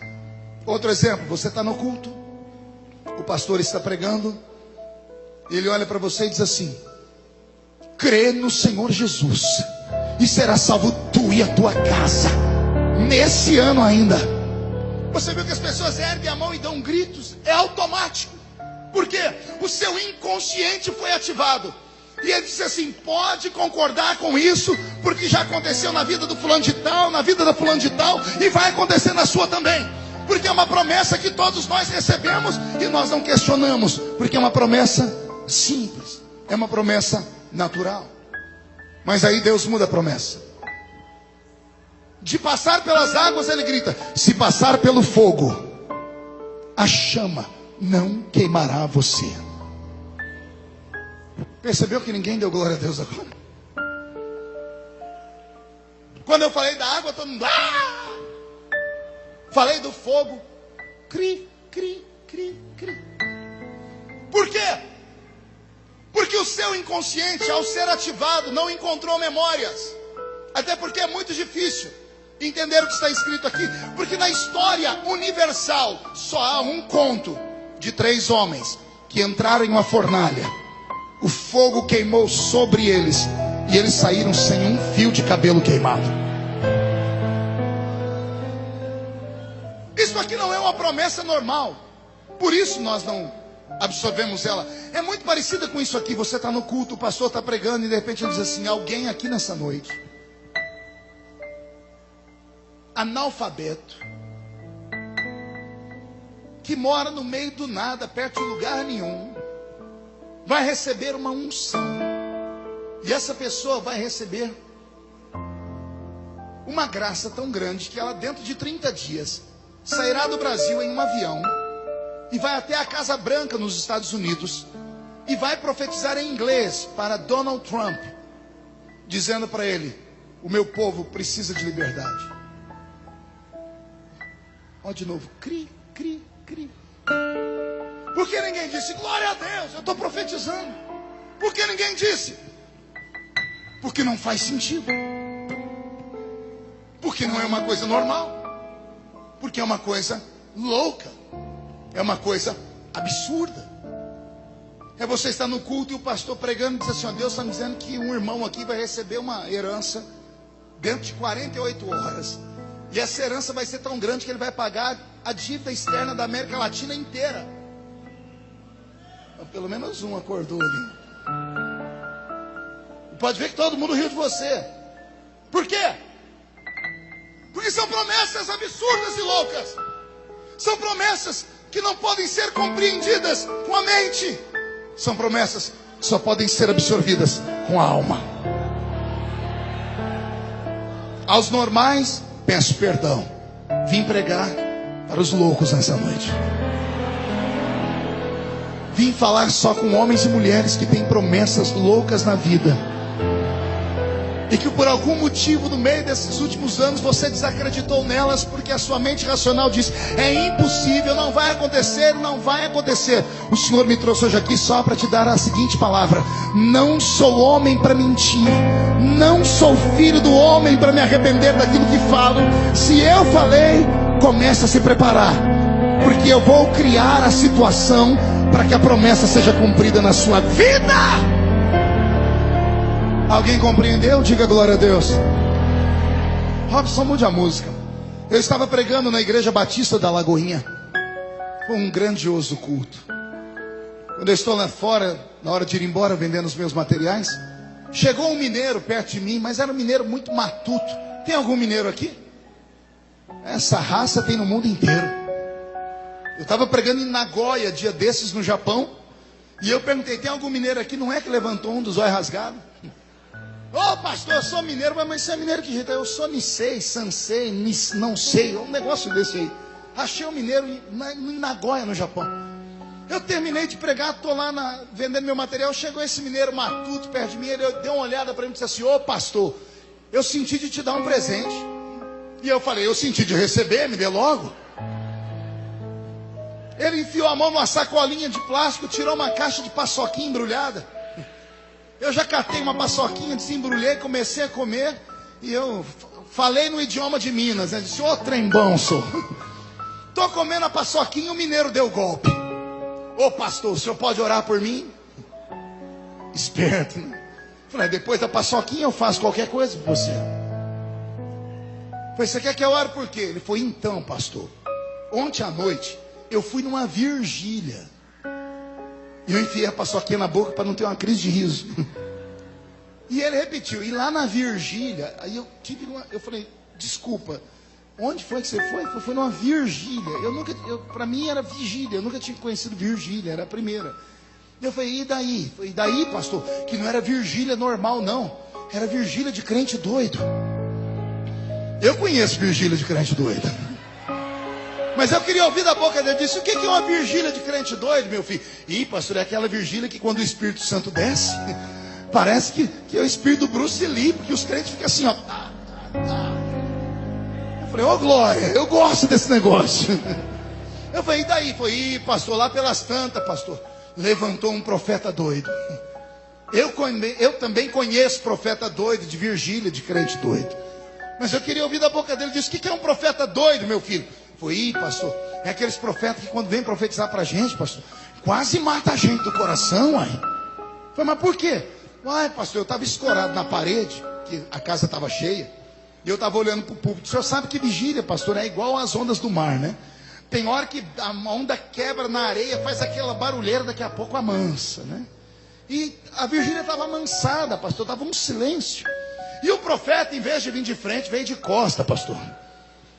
Outro exemplo, você está no culto, o pastor está pregando, ele olha para você e diz assim: crê no Senhor Jesus e será salvo tu e a tua casa, nesse ano ainda. Você viu que as pessoas erguem a mão e dão gritos? É automático. Por quê? O seu inconsciente foi ativado. E ele disse assim: pode concordar com isso, porque já aconteceu na vida do fulano de tal, na vida da fulano de tal, e vai acontecer na sua também. Porque é uma promessa que todos nós recebemos e nós não questionamos, porque é uma promessa simples, é uma promessa natural. Mas aí Deus muda a promessa. De passar pelas águas, ele grita: se passar pelo fogo, a chama não queimará você. Percebeu que ninguém deu glória a Deus agora? Quando eu falei da água, todo mundo falei do fogo, cri, cri, cri, cri. Por quê? Porque o seu inconsciente, ao ser ativado, não encontrou memórias. Até porque é muito difícil entender o que está escrito aqui. Porque na história universal só há um conto de 3 homens que entraram em uma fornalha. O fogo queimou sobre eles e eles saíram sem um fio de cabelo queimado. Isso aqui não é uma promessa normal. Por isso nós não absorvemos ela. É muito parecida com isso aqui. Você está no culto, o pastor está pregando e de repente ele diz assim: alguém aqui nessa noite, analfabeto, que mora no meio do nada, perto de lugar nenhum, vai receber uma unção. E essa pessoa vai receber uma graça tão grande que ela, dentro de 30 dias, sairá do Brasil em um avião e vai até a Casa Branca nos Estados Unidos e vai profetizar em inglês para Donald Trump, dizendo para ele: o meu povo precisa de liberdade. Ó, de novo, cri, cri, cri. Por que ninguém disse glória a Deus? Eu estou profetizando. Por que ninguém disse? Porque não faz sentido. Porque não é uma coisa normal. Porque é uma coisa louca. É uma coisa absurda. É você estar no culto e o pastor pregando e diz assim: ó, Deus está me dizendo que um irmão aqui vai receber uma herança dentro de 48 horas. E essa herança vai ser tão grande que ele vai pagar a dívida externa da América Latina inteira. Então, pelo menos um acordou ali. E pode ver que todo mundo riu de você. Por quê? Porque são promessas absurdas e loucas. São promessas que não podem ser compreendidas com a mente. São promessas que só podem ser absorvidas com a alma. Aos normais, peço perdão. Vim pregar para os loucos nessa noite. Vim falar só com homens e mulheres que têm promessas loucas na vida. E que por algum motivo no meio desses últimos anos você desacreditou nelas, porque a sua mente racional diz: é impossível, não vai acontecer, não vai acontecer. O Senhor me trouxe hoje aqui só para te dar a seguinte palavra: não sou homem para mentir, não sou filho do homem para me arrepender daquilo que falo. Se eu falei, comece a se preparar, porque eu vou criar a situação para que a promessa seja cumprida na sua vida. Alguém compreendeu? Diga glória a Deus. Robson, mude a música. Eu estava pregando na Igreja Batista da Lagoinha. Foi um grandioso culto. Quando eu estou lá fora, na hora de ir embora vendendo os meus materiais, chegou um mineiro perto de mim, mas era um mineiro muito matuto. Tem algum mineiro aqui? Essa raça tem no mundo inteiro. Eu estava pregando em Nagoya, dia desses no Japão, e eu perguntei, tem algum mineiro aqui? Não é que levantou um dos olhos rasgados? Ô pastor, eu sou mineiro, mas você é mineiro que jeito? Eu sou Nisei, Sansei, não sei, um negócio desse aí. Achei um mineiro em Nagoya, no Japão. Eu terminei de pregar, estou lá vendendo meu material, chegou esse mineiro matuto perto de mim, ele deu uma olhada para mim e disse assim, ô pastor, eu senti de te dar um presente. E eu falei, eu senti de receber, me dê logo. Ele enfiou a mão numa sacolinha de plástico, tirou uma caixa de paçoquinha embrulhada. Eu já catei uma paçoquinha, desembrulhei, comecei a comer. E eu falei no idioma de Minas, né? Disse, ô trem bom, sou. Estou comendo a paçoquinha e o mineiro deu golpe. Ô pastor, o senhor pode orar por mim? Esperto, né? Falei, depois da paçoquinha eu faço qualquer coisa por você. Falei, você quer que eu ore por quê? Ele falou, então pastor, ontem à noite eu fui numa vigília. E eu enfiei a paçoquinha na boca para não ter uma crise de riso. E ele repetiu, e lá na vigília, aí eu falei, desculpa, onde foi que você foi? Eu fui numa vigília. Para mim era vigília, eu nunca tinha conhecido vigília, era a primeira. Eu falei, e daí? E daí, pastor? Que não era vigília normal, não. Era vigília de crente doido. Eu conheço vigília de crente doido. Mas eu queria ouvir da boca dele. Disse, o que é uma vigília de crente doido, meu filho? Ih, pastor, é aquela vigília que quando o Espírito Santo desce, parece que é o espírito do Bruce Lee, porque os crentes ficam assim, ó. Eu falei, ô glória, eu gosto desse negócio. Eu falei, e daí? Foi, ih, pastor, lá pelas tantas, pastor, levantou um profeta doido. Eu também conheço profeta doido, de vigília de crente doido. Mas eu queria ouvir da boca dele. Disse, o que é um profeta doido, meu filho? Foi, ih, pastor, é aqueles profetas que quando vem profetizar pra gente, pastor, quase mata a gente do coração, aí. Foi, mas por quê? Uai, pastor, eu estava escorado na parede, que a casa estava cheia, e eu estava olhando para o público. O senhor sabe que vigília, pastor, é igual às ondas do mar, né? Tem hora que a onda quebra na areia, faz aquela barulheira, daqui a pouco amansa, né? E a vigília estava amansada, pastor, estava um silêncio. E o profeta, em vez de vir de frente, veio de costa, pastor.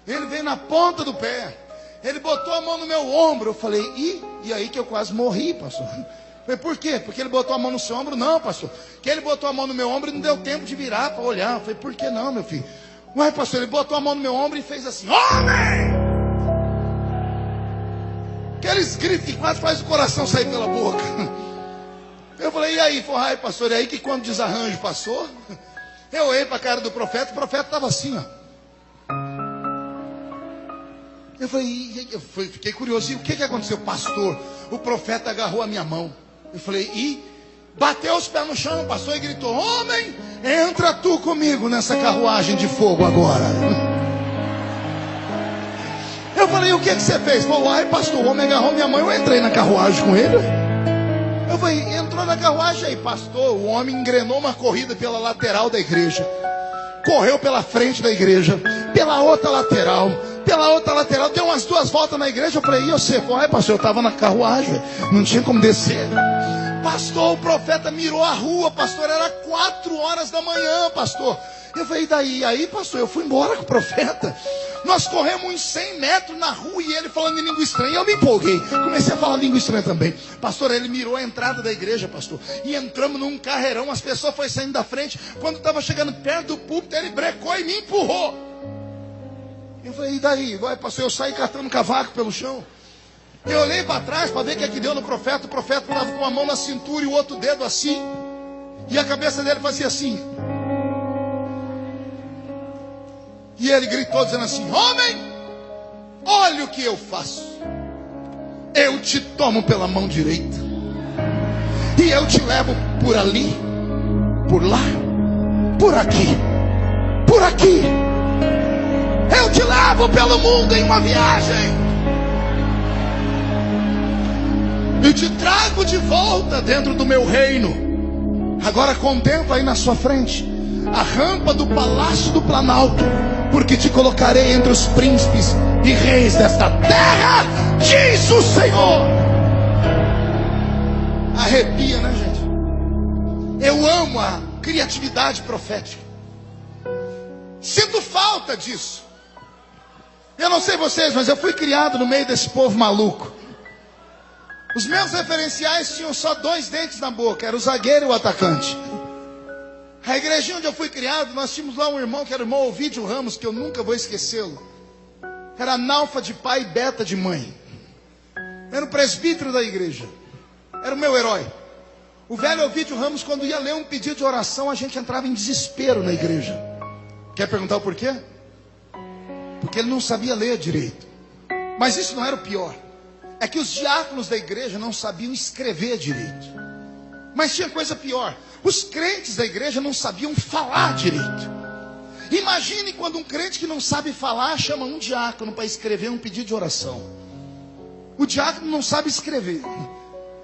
Ele veio na ponta do pé. Ele botou a mão no meu ombro. Eu falei, e aí que eu quase morri, pastor. Eu falei, por quê? Porque ele botou a mão no seu ombro? Não, pastor. Que ele botou a mão no meu ombro e não deu tempo de virar para olhar. Eu falei, por que não, meu filho? Ué, pastor, ele botou a mão no meu ombro e fez assim, homem! Aqueles gritos que quase faz o coração sair pela boca. Eu falei, e aí? Ele falou, ai, pastor, e aí que quando o desarranjo passou, eu olhei para a cara do profeta, o profeta estava assim, ó. Eu falei, fiquei curioso, e o que aconteceu? Pastor, o profeta agarrou a minha mão. Eu falei, e bateu os pés no chão, pastor, e gritou, homem, entra tu comigo nessa carruagem de fogo agora. Eu falei, o que você fez? Ele falou, ai pastor, o homem agarrou minha mão, eu entrei na carruagem com ele. Eu falei, entrou na carruagem aí, pastor, o homem engrenou uma corrida pela lateral da igreja. Correu pela frente da igreja, pela outra lateral, deu umas 2 voltas na igreja. Eu falei, e você? Falei, pastor, eu estava na carruagem, não tinha como descer. Pastor, o profeta mirou a rua, pastor, era 4 horas da manhã, pastor. Eu falei, e daí? Aí, pastor, eu fui embora com o profeta. Nós corremos uns 100 metros na rua e ele falando em língua estranha. Eu me empolguei, comecei a falar língua estranha também. Pastor, ele mirou a entrada da igreja, pastor, e entramos num carreirão. As pessoas foram saindo da frente. Quando estava chegando perto do púlpito, ele brecou e me empurrou. Eu falei, e daí? Vai, pastor, eu saí catando cavaco pelo chão. Eu olhei para trás para ver o que é que deu no profeta. O profeta estava com a mão na cintura e o outro dedo assim, e a cabeça dele fazia assim. E ele gritou dizendo assim, homem, olha o que eu faço. Eu te tomo pela mão direita e eu te levo por ali, por lá, por aqui, por aqui. Eu te levo pelo mundo em uma viagem e te trago de volta dentro do meu reino. Agora contempla aí na sua frente a rampa do palácio do Planalto, porque te colocarei entre os príncipes e reis desta terra, diz o Senhor. Arrepia, né, gente? Eu amo a criatividade profética. Sinto falta disso. Eu não sei vocês, mas eu fui criado no meio desse povo maluco. Os meus referenciais tinham só 2 dentes na boca, era o zagueiro e o atacante. A igrejinha onde eu fui criado, nós tínhamos lá um irmão que era o irmão Ovídio Ramos, que eu nunca vou esquecê-lo. Era analfa de pai e beta de mãe. Era o presbítero da igreja. Era o meu herói. O velho Ovídio Ramos, quando ia ler um pedido de oração, a gente entrava em desespero na igreja. Quer perguntar o porquê? Porque ele não sabia ler direito. Mas isso não era o pior. É que os diáconos da igreja não sabiam escrever direito. Mas tinha coisa pior. Os crentes da igreja não sabiam falar direito. Imagine quando um crente que não sabe falar chama um diácono para escrever um pedido de oração. O diácono não sabe escrever.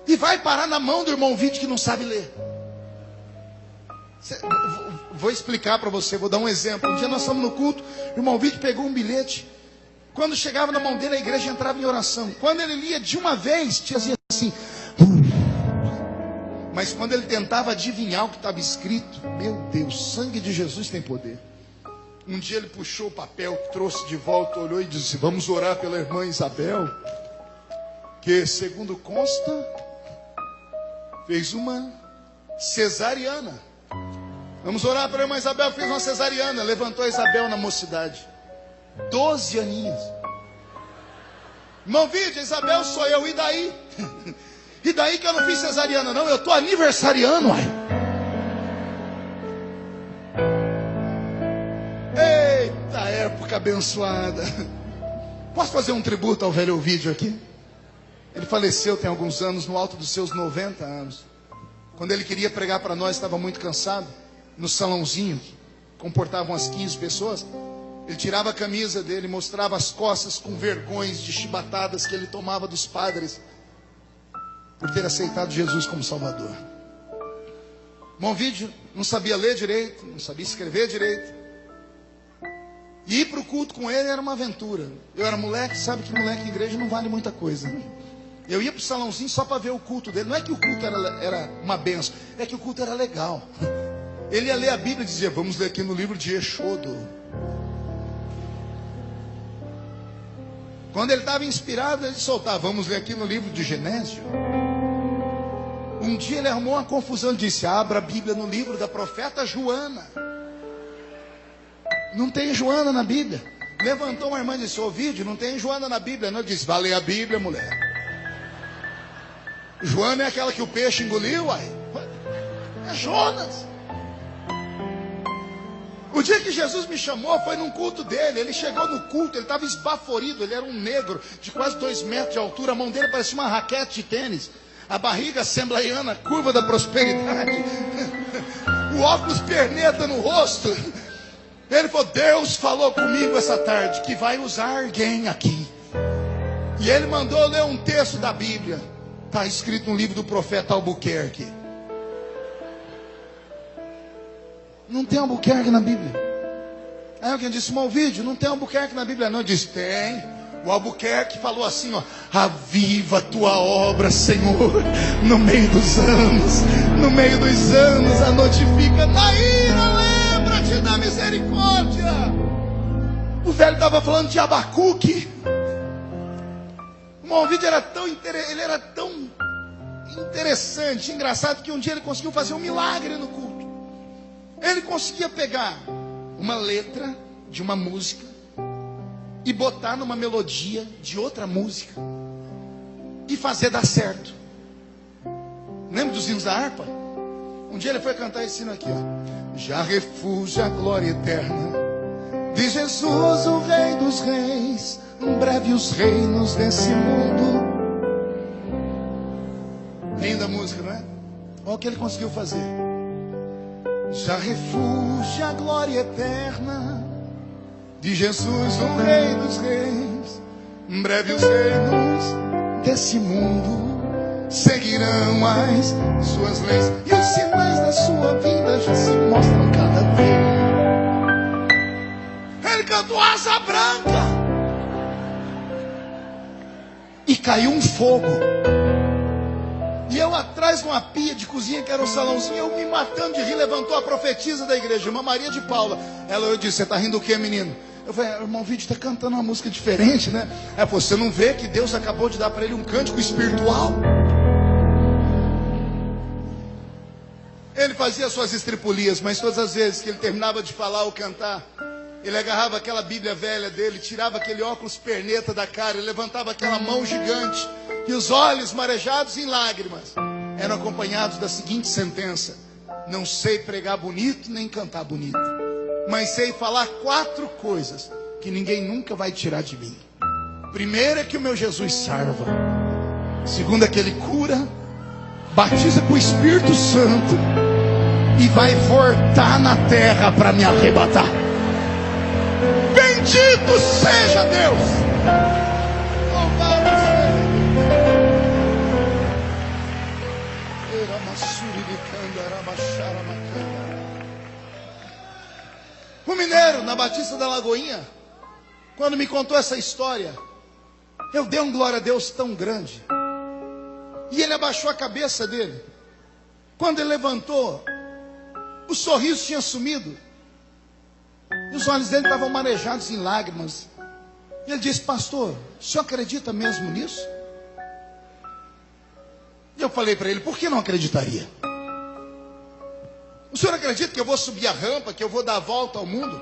E vai parar na mão do irmão Vídeo que não sabe ler. Vou explicar para você, vou dar um exemplo. Um dia nós estamos no culto, o irmão Vídeo pegou um bilhete. Quando chegava na mão dele, a igreja entrava em oração. Quando ele lia de uma vez, dizia assim. Mas quando ele tentava adivinhar o que estava escrito, meu Deus, sangue de Jesus tem poder. Um dia ele puxou o papel, trouxe de volta, olhou e disse: vamos orar pela irmã Isabel, que segundo consta, fez uma cesariana. Vamos orar pela irmã Isabel, fez uma cesariana. Levantou a Isabel na mocidade, 12 aninhos. Irmão Vídeo, Isabel sou eu, e daí? E daí que eu não fiz cesariana? Não, eu estou aniversariando, uai. Eita época abençoada. Posso fazer um tributo ao velho Ovídio aqui? Ele faleceu tem alguns anos, no alto dos seus 90 anos. Quando ele queria pregar para nós, estava muito cansado. No salãozinho, que comportava umas 15 pessoas, ele tirava a camisa dele, mostrava as costas com vergões de chibatadas que ele tomava dos padres, por ter aceitado Jesus como Salvador. Irmão Vídeo não sabia ler direito, não sabia escrever direito. E ir para o culto com ele era uma aventura. Eu era moleque, sabe que moleque em igreja não vale muita coisa, né? Eu ia para o salãozinho só para ver o culto dele. Não é que o culto era uma benção, é que o culto era legal. Ele ia ler a Bíblia e dizia: vamos ler aqui no livro de Êxodo. Quando ele estava inspirado, ele soltava: vamos ler aqui no livro de Genésio. Um dia ele arrumou uma confusão e disse: abra a Bíblia no livro da profeta Joana. Não tem Joana na Bíblia. Levantou uma irmã e disse: Ovídio, não tem Joana na Bíblia. Não, disse: vai ler a Bíblia, mulher. Joana é aquela que o peixe engoliu, uai. É Jonas. O dia que Jesus me chamou foi num culto dele. Ele chegou no culto, ele estava esbaforido. Ele era um negro de quase 2 metros de altura. A mão dele parecia uma raquete de tênis. A barriga assembleiana, curva da prosperidade. O óculos perneta no rosto. Ele falou: Deus falou comigo essa tarde que vai usar alguém aqui. E ele mandou ler um texto da Bíblia. Está escrito no livro do profeta Albuquerque. Não tem Albuquerque na Bíblia. Aí alguém disse: irmão Vídeo, não tem Albuquerque na Bíblia não. Eu disse: tem. O Albuquerque falou assim, ó: aviva a tua obra, Senhor, no meio dos anos. No meio dos anos a notifica. Na ira, lembra-te da misericórdia. O velho estava falando de Abacuque. O irmão Vídeo era tão interessante, engraçado, que um dia ele conseguiu fazer um milagre no culto. Ele conseguia pegar uma letra de uma música e botar numa melodia de outra música e fazer dar certo. Lembra dos hinos da harpa? Um dia ele foi cantar esse hino aqui, ó: já refúgio a glória eterna de Jesus, o Rei dos Reis, em breve os reinos desse mundo. Linda música, não é? Olha o que ele conseguiu fazer. Já refúgio a glória eterna de Jesus, o Rei dos Reis, em breve os reinos desse mundo seguirão as suas leis, e os sinais da sua vida já se mostram cada vez. Ele cantou Asa Branca e caiu um fogo. E eu atrás de uma pia de cozinha, que era um salãozinho, eu me matando de rir, levantou a profetisa da igreja, irmã Maria de Paula. Eu disse, você está rindo do quê, menino? Eu falei, irmão Vídeo está cantando uma música diferente, né? Ela falou, você não vê que Deus acabou de dar para ele um cântico espiritual? Ele fazia suas estripulias, mas todas as vezes que ele terminava de falar ou cantar, ele agarrava aquela Bíblia velha dele, tirava aquele óculos perneta da cara, ele levantava aquela mão gigante, e os olhos marejados em lágrimas eram acompanhados da seguinte sentença: não sei pregar bonito nem cantar bonito, mas sei falar 4 coisas que ninguém nunca vai tirar de mim. Primeiro é que o meu Jesus salva. Segundo é que ele cura, batiza com o Espírito Santo e vai voltar na terra para me arrebatar. Bendito seja Deus! Louvado seja o mineiro na Batista da Lagoinha, quando me contou essa história, eu dei um glória a Deus tão grande. E ele abaixou a cabeça dele. Quando ele levantou, o sorriso tinha sumido. E os olhos dele estavam marejados em lágrimas. E ele disse, pastor, o senhor acredita mesmo nisso? E eu falei para ele, por que não acreditaria? O senhor acredita que eu vou subir a rampa, que eu vou dar a volta ao mundo?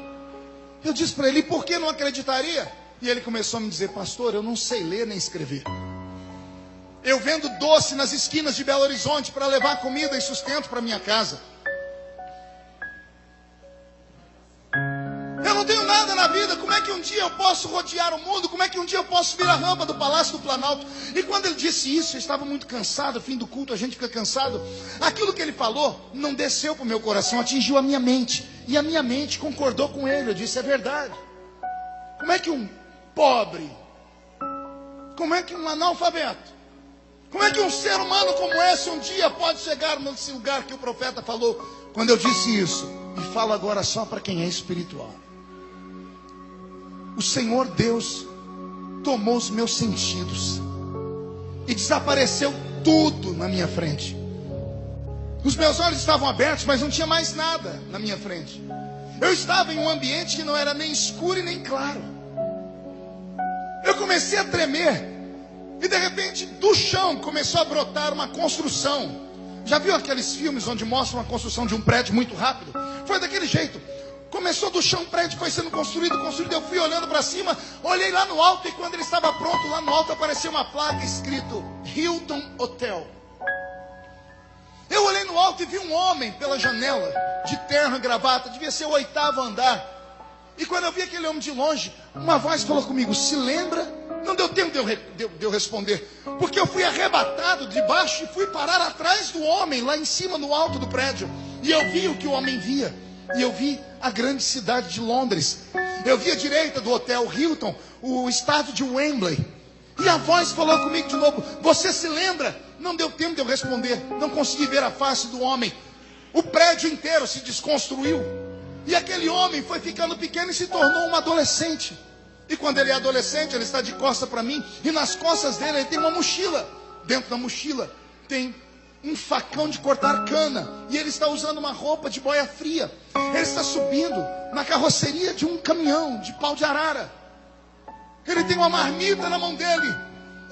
Eu disse para ele, por que não acreditaria? E ele começou a me dizer, pastor, eu não sei ler nem escrever. Eu vendo doce nas esquinas de Belo Horizonte para levar comida e sustento para minha casa. Eu não tenho nada na vida, como é que um dia eu posso rodear o mundo? Como é que um dia eu posso subir a rampa do Palácio do Planalto? E quando ele disse isso, eu estava muito cansado, fim do culto a gente fica cansado. Aquilo que ele falou não desceu para o meu coração, atingiu a minha mente. E a minha mente concordou com ele, eu disse, é verdade. Como é que um pobre, como é que um analfabeto, como é que um ser humano como esse um dia pode chegar nesse lugar que o profeta falou? Quando eu disse isso, e falo agora só para quem é espiritual, o Senhor Deus tomou os meus sentidos e desapareceu tudo na minha frente. Os meus olhos estavam abertos, mas não tinha mais nada na minha frente. Eu estava em um ambiente que não era nem escuro e nem claro. Eu comecei a tremer. E de repente, do chão começou a brotar uma construção. Já viu aqueles filmes onde mostram a construção de um prédio muito rápido? Foi daquele jeito. Começou do chão, o prédio foi sendo construído. Eu fui olhando para cima, olhei lá no alto. E quando ele estava pronto, lá no alto apareceu uma placa escrito Hilton Hotel. Eu olhei no alto e vi um homem pela janela, de terno e gravata. Devia ser o 8º andar. E quando eu vi aquele homem de longe, uma voz falou comigo, se lembra? Não deu tempo de eu responder, porque eu fui arrebatado de baixo e fui parar atrás do homem, lá em cima no alto do prédio. E eu vi o que o homem via. E eu vi a grande cidade de Londres. Eu vi à direita do hotel Hilton o estádio de Wembley. E a voz falou comigo de novo, você se lembra? Não deu tempo de eu responder, não consegui ver a face do homem. O prédio inteiro se desconstruiu. E aquele homem foi ficando pequeno e se tornou um adolescente. E quando ele é adolescente, ele está de costas para mim. E nas costas dele, ele tem uma mochila. Dentro da mochila tem um facão de cortar cana. E ele está usando uma roupa de boia fria. Ele está subindo na carroceria de um caminhão de pau de arara. Ele tem uma marmita na mão dele.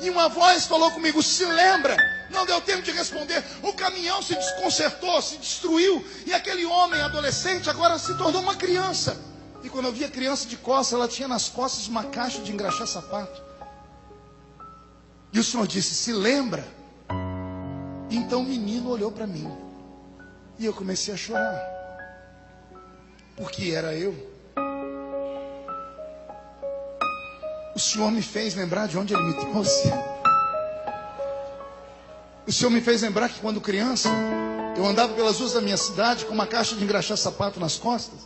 E uma voz falou comigo, se lembra? Não deu tempo de responder. O caminhão se desconcertou, se destruiu. E aquele homem adolescente agora se tornou uma criança. E quando eu vi a criança de costas, ela tinha nas costas uma caixa de engraxar sapato. E o Senhor disse, se lembra? Então o menino olhou para mim. E eu comecei a chorar. Porque era eu. O Senhor me fez lembrar de onde Ele me trouxe. O Senhor me fez lembrar que quando criança, eu andava pelas ruas da minha cidade com uma caixa de engraxar sapato nas costas.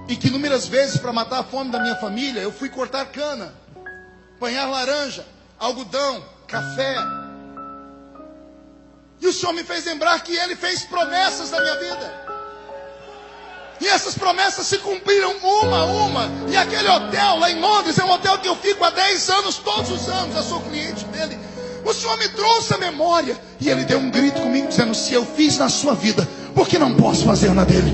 E que inúmeras vezes, para matar a fome da minha família, eu fui cortar cana, apanhar laranja, algodão, café. E o Senhor me fez lembrar que Ele fez promessas na minha vida. E essas promessas se cumpriram uma a uma. E aquele hotel lá em Londres é um hotel que eu fico há 10 anos, todos os anos. Eu sou cliente dele. O Senhor me trouxe a memória. E ele deu um grito comigo, dizendo: se eu fiz na sua vida, por que não posso fazer na dele?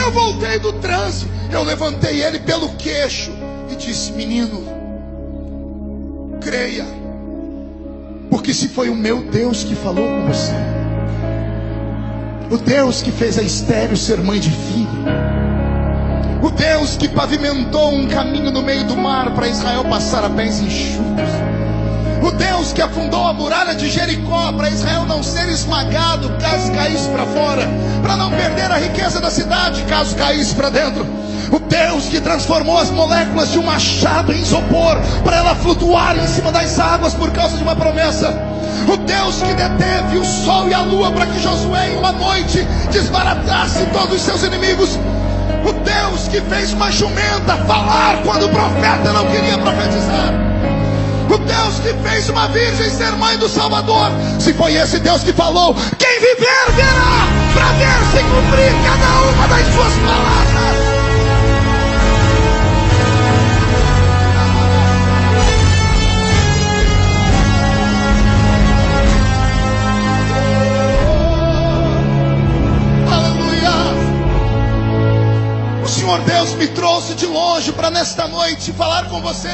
Eu voltei do transe, eu levantei ele pelo queixo e disse: menino, creia, porque se foi o meu Deus que falou com você, o Deus que fez a estéril ser mãe de filho, o Deus que pavimentou um caminho no meio do mar para Israel passar a pés enxutos, o Deus que afundou a muralha de Jericó para Israel não ser esmagado caso caísse para fora, para não perder a riqueza da cidade caso caísse para dentro, o Deus que transformou as moléculas de um machado em isopor para ela flutuar em cima das águas por causa de uma promessa, o Deus que deteve o sol e a lua para que Josué em uma noite desbaratasse todos os seus inimigos, o Deus que fez uma jumenta falar quando o profeta não queria profetizar, o Deus que fez uma virgem ser mãe do Salvador. Se foi esse Deus que falou, quem viver verá, para ver se cumprir cada uma das suas palavras. Aleluia. O Senhor Deus me trouxe de longe para nesta noite falar com você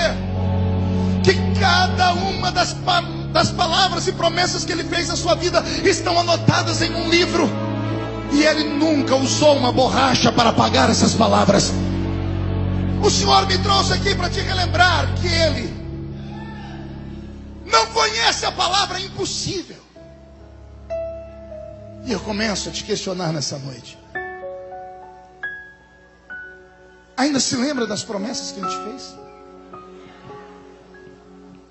que cada uma das palavras e promessas que Ele fez na sua vida estão anotadas em um livro, e Ele nunca usou uma borracha para apagar essas palavras. O Senhor me trouxe aqui para te relembrar que Ele não conhece a palavra impossível. E eu começo a te questionar nessa noite: ainda se lembra das promessas que Ele te fez?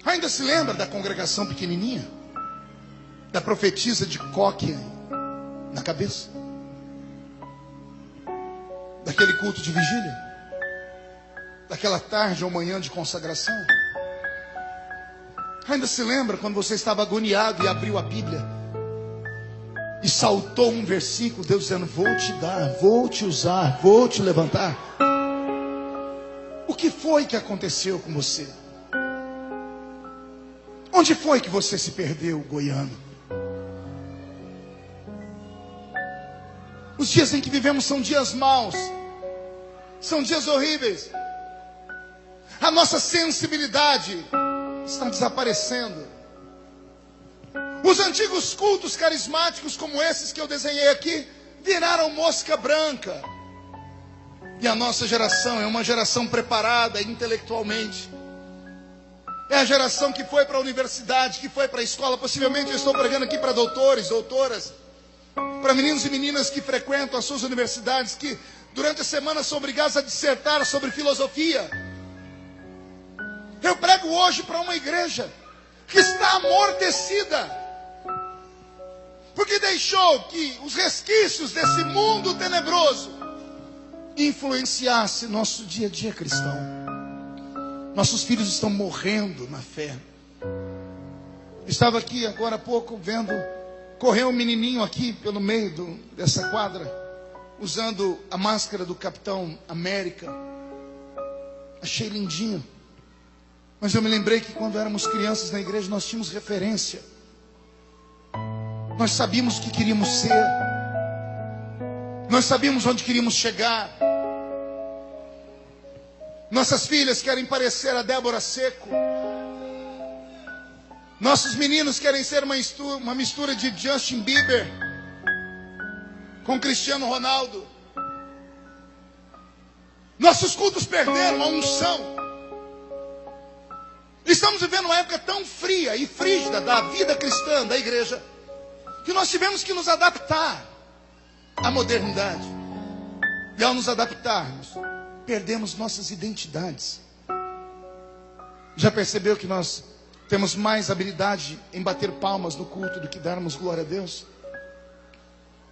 Ainda se lembra da congregação pequenininha? Da profetisa de coque na cabeça? Daquele culto de vigília? Daquela tarde ou manhã de consagração? Ainda se lembra quando você estava agoniado e abriu a Bíblia e saltou um versículo, Deus dizendo: vou te dar, vou te usar, vou te levantar? O que foi que aconteceu com você? Onde foi que você se perdeu, goiano? Os dias em que vivemos são dias maus, são dias horríveis. A nossa sensibilidade está desaparecendo. Os antigos cultos carismáticos como esses que eu desenhei aqui viraram mosca branca. E a nossa geração é uma geração preparada intelectualmente. É a geração que foi para a universidade, que foi para a escola. Possivelmente eu estou pregando aqui para doutores, doutoras, para meninos e meninas que frequentam as suas universidades, que durante a semana são obrigados a dissertar sobre filosofia. Eu prego hoje para uma igreja que está amortecida, porque deixou que os resquícios desse mundo tenebroso influenciasse nosso dia a dia cristão. Nossos filhos estão morrendo na fé. Estava aqui agora há pouco vendo, correu um menininho aqui pelo meio dessa quadra, usando a máscara do Capitão América. Achei lindinho. Mas eu me lembrei que quando éramos crianças na igreja, nós tínhamos referência. Nós sabíamos o que queríamos ser. Nós sabíamos onde queríamos chegar. Nossas filhas querem parecer a Débora Seco. Nossos meninos querem ser uma mistura de Justin Bieber com Cristiano Ronaldo. Nossos cultos perderam a unção. Estamos vivendo uma época tão fria e frígida da vida cristã, da igreja, que nós tivemos que nos adaptar à modernidade. E ao nos adaptarmos, perdemos nossas identidades. Já percebeu que nós temos mais habilidade em bater palmas no culto do que darmos glória a Deus?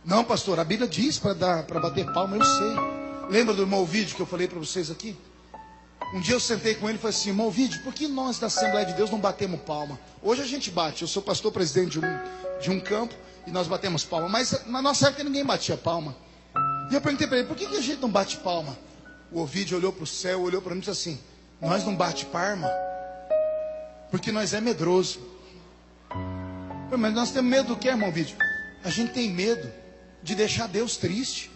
Não, pastor, a Bíblia diz para bater palma, eu sei. Lembra do irmão Ovidio que eu falei para vocês aqui? Um dia eu sentei com ele e falei assim: irmão Ovidio, por que nós da Assembleia de Deus não batemos palma? Hoje a gente bate, eu sou pastor presidente de um campo e nós batemos palma, mas na nossa época ninguém batia palma. E eu perguntei para ele: por que a gente não bate palma? O Ovidio olhou para o céu, olhou para mim e disse assim: nós não bate palma Porque nós é medroso. Mas nós temos medo do que, irmão Vídeo? A gente tem medo de deixar Deus triste.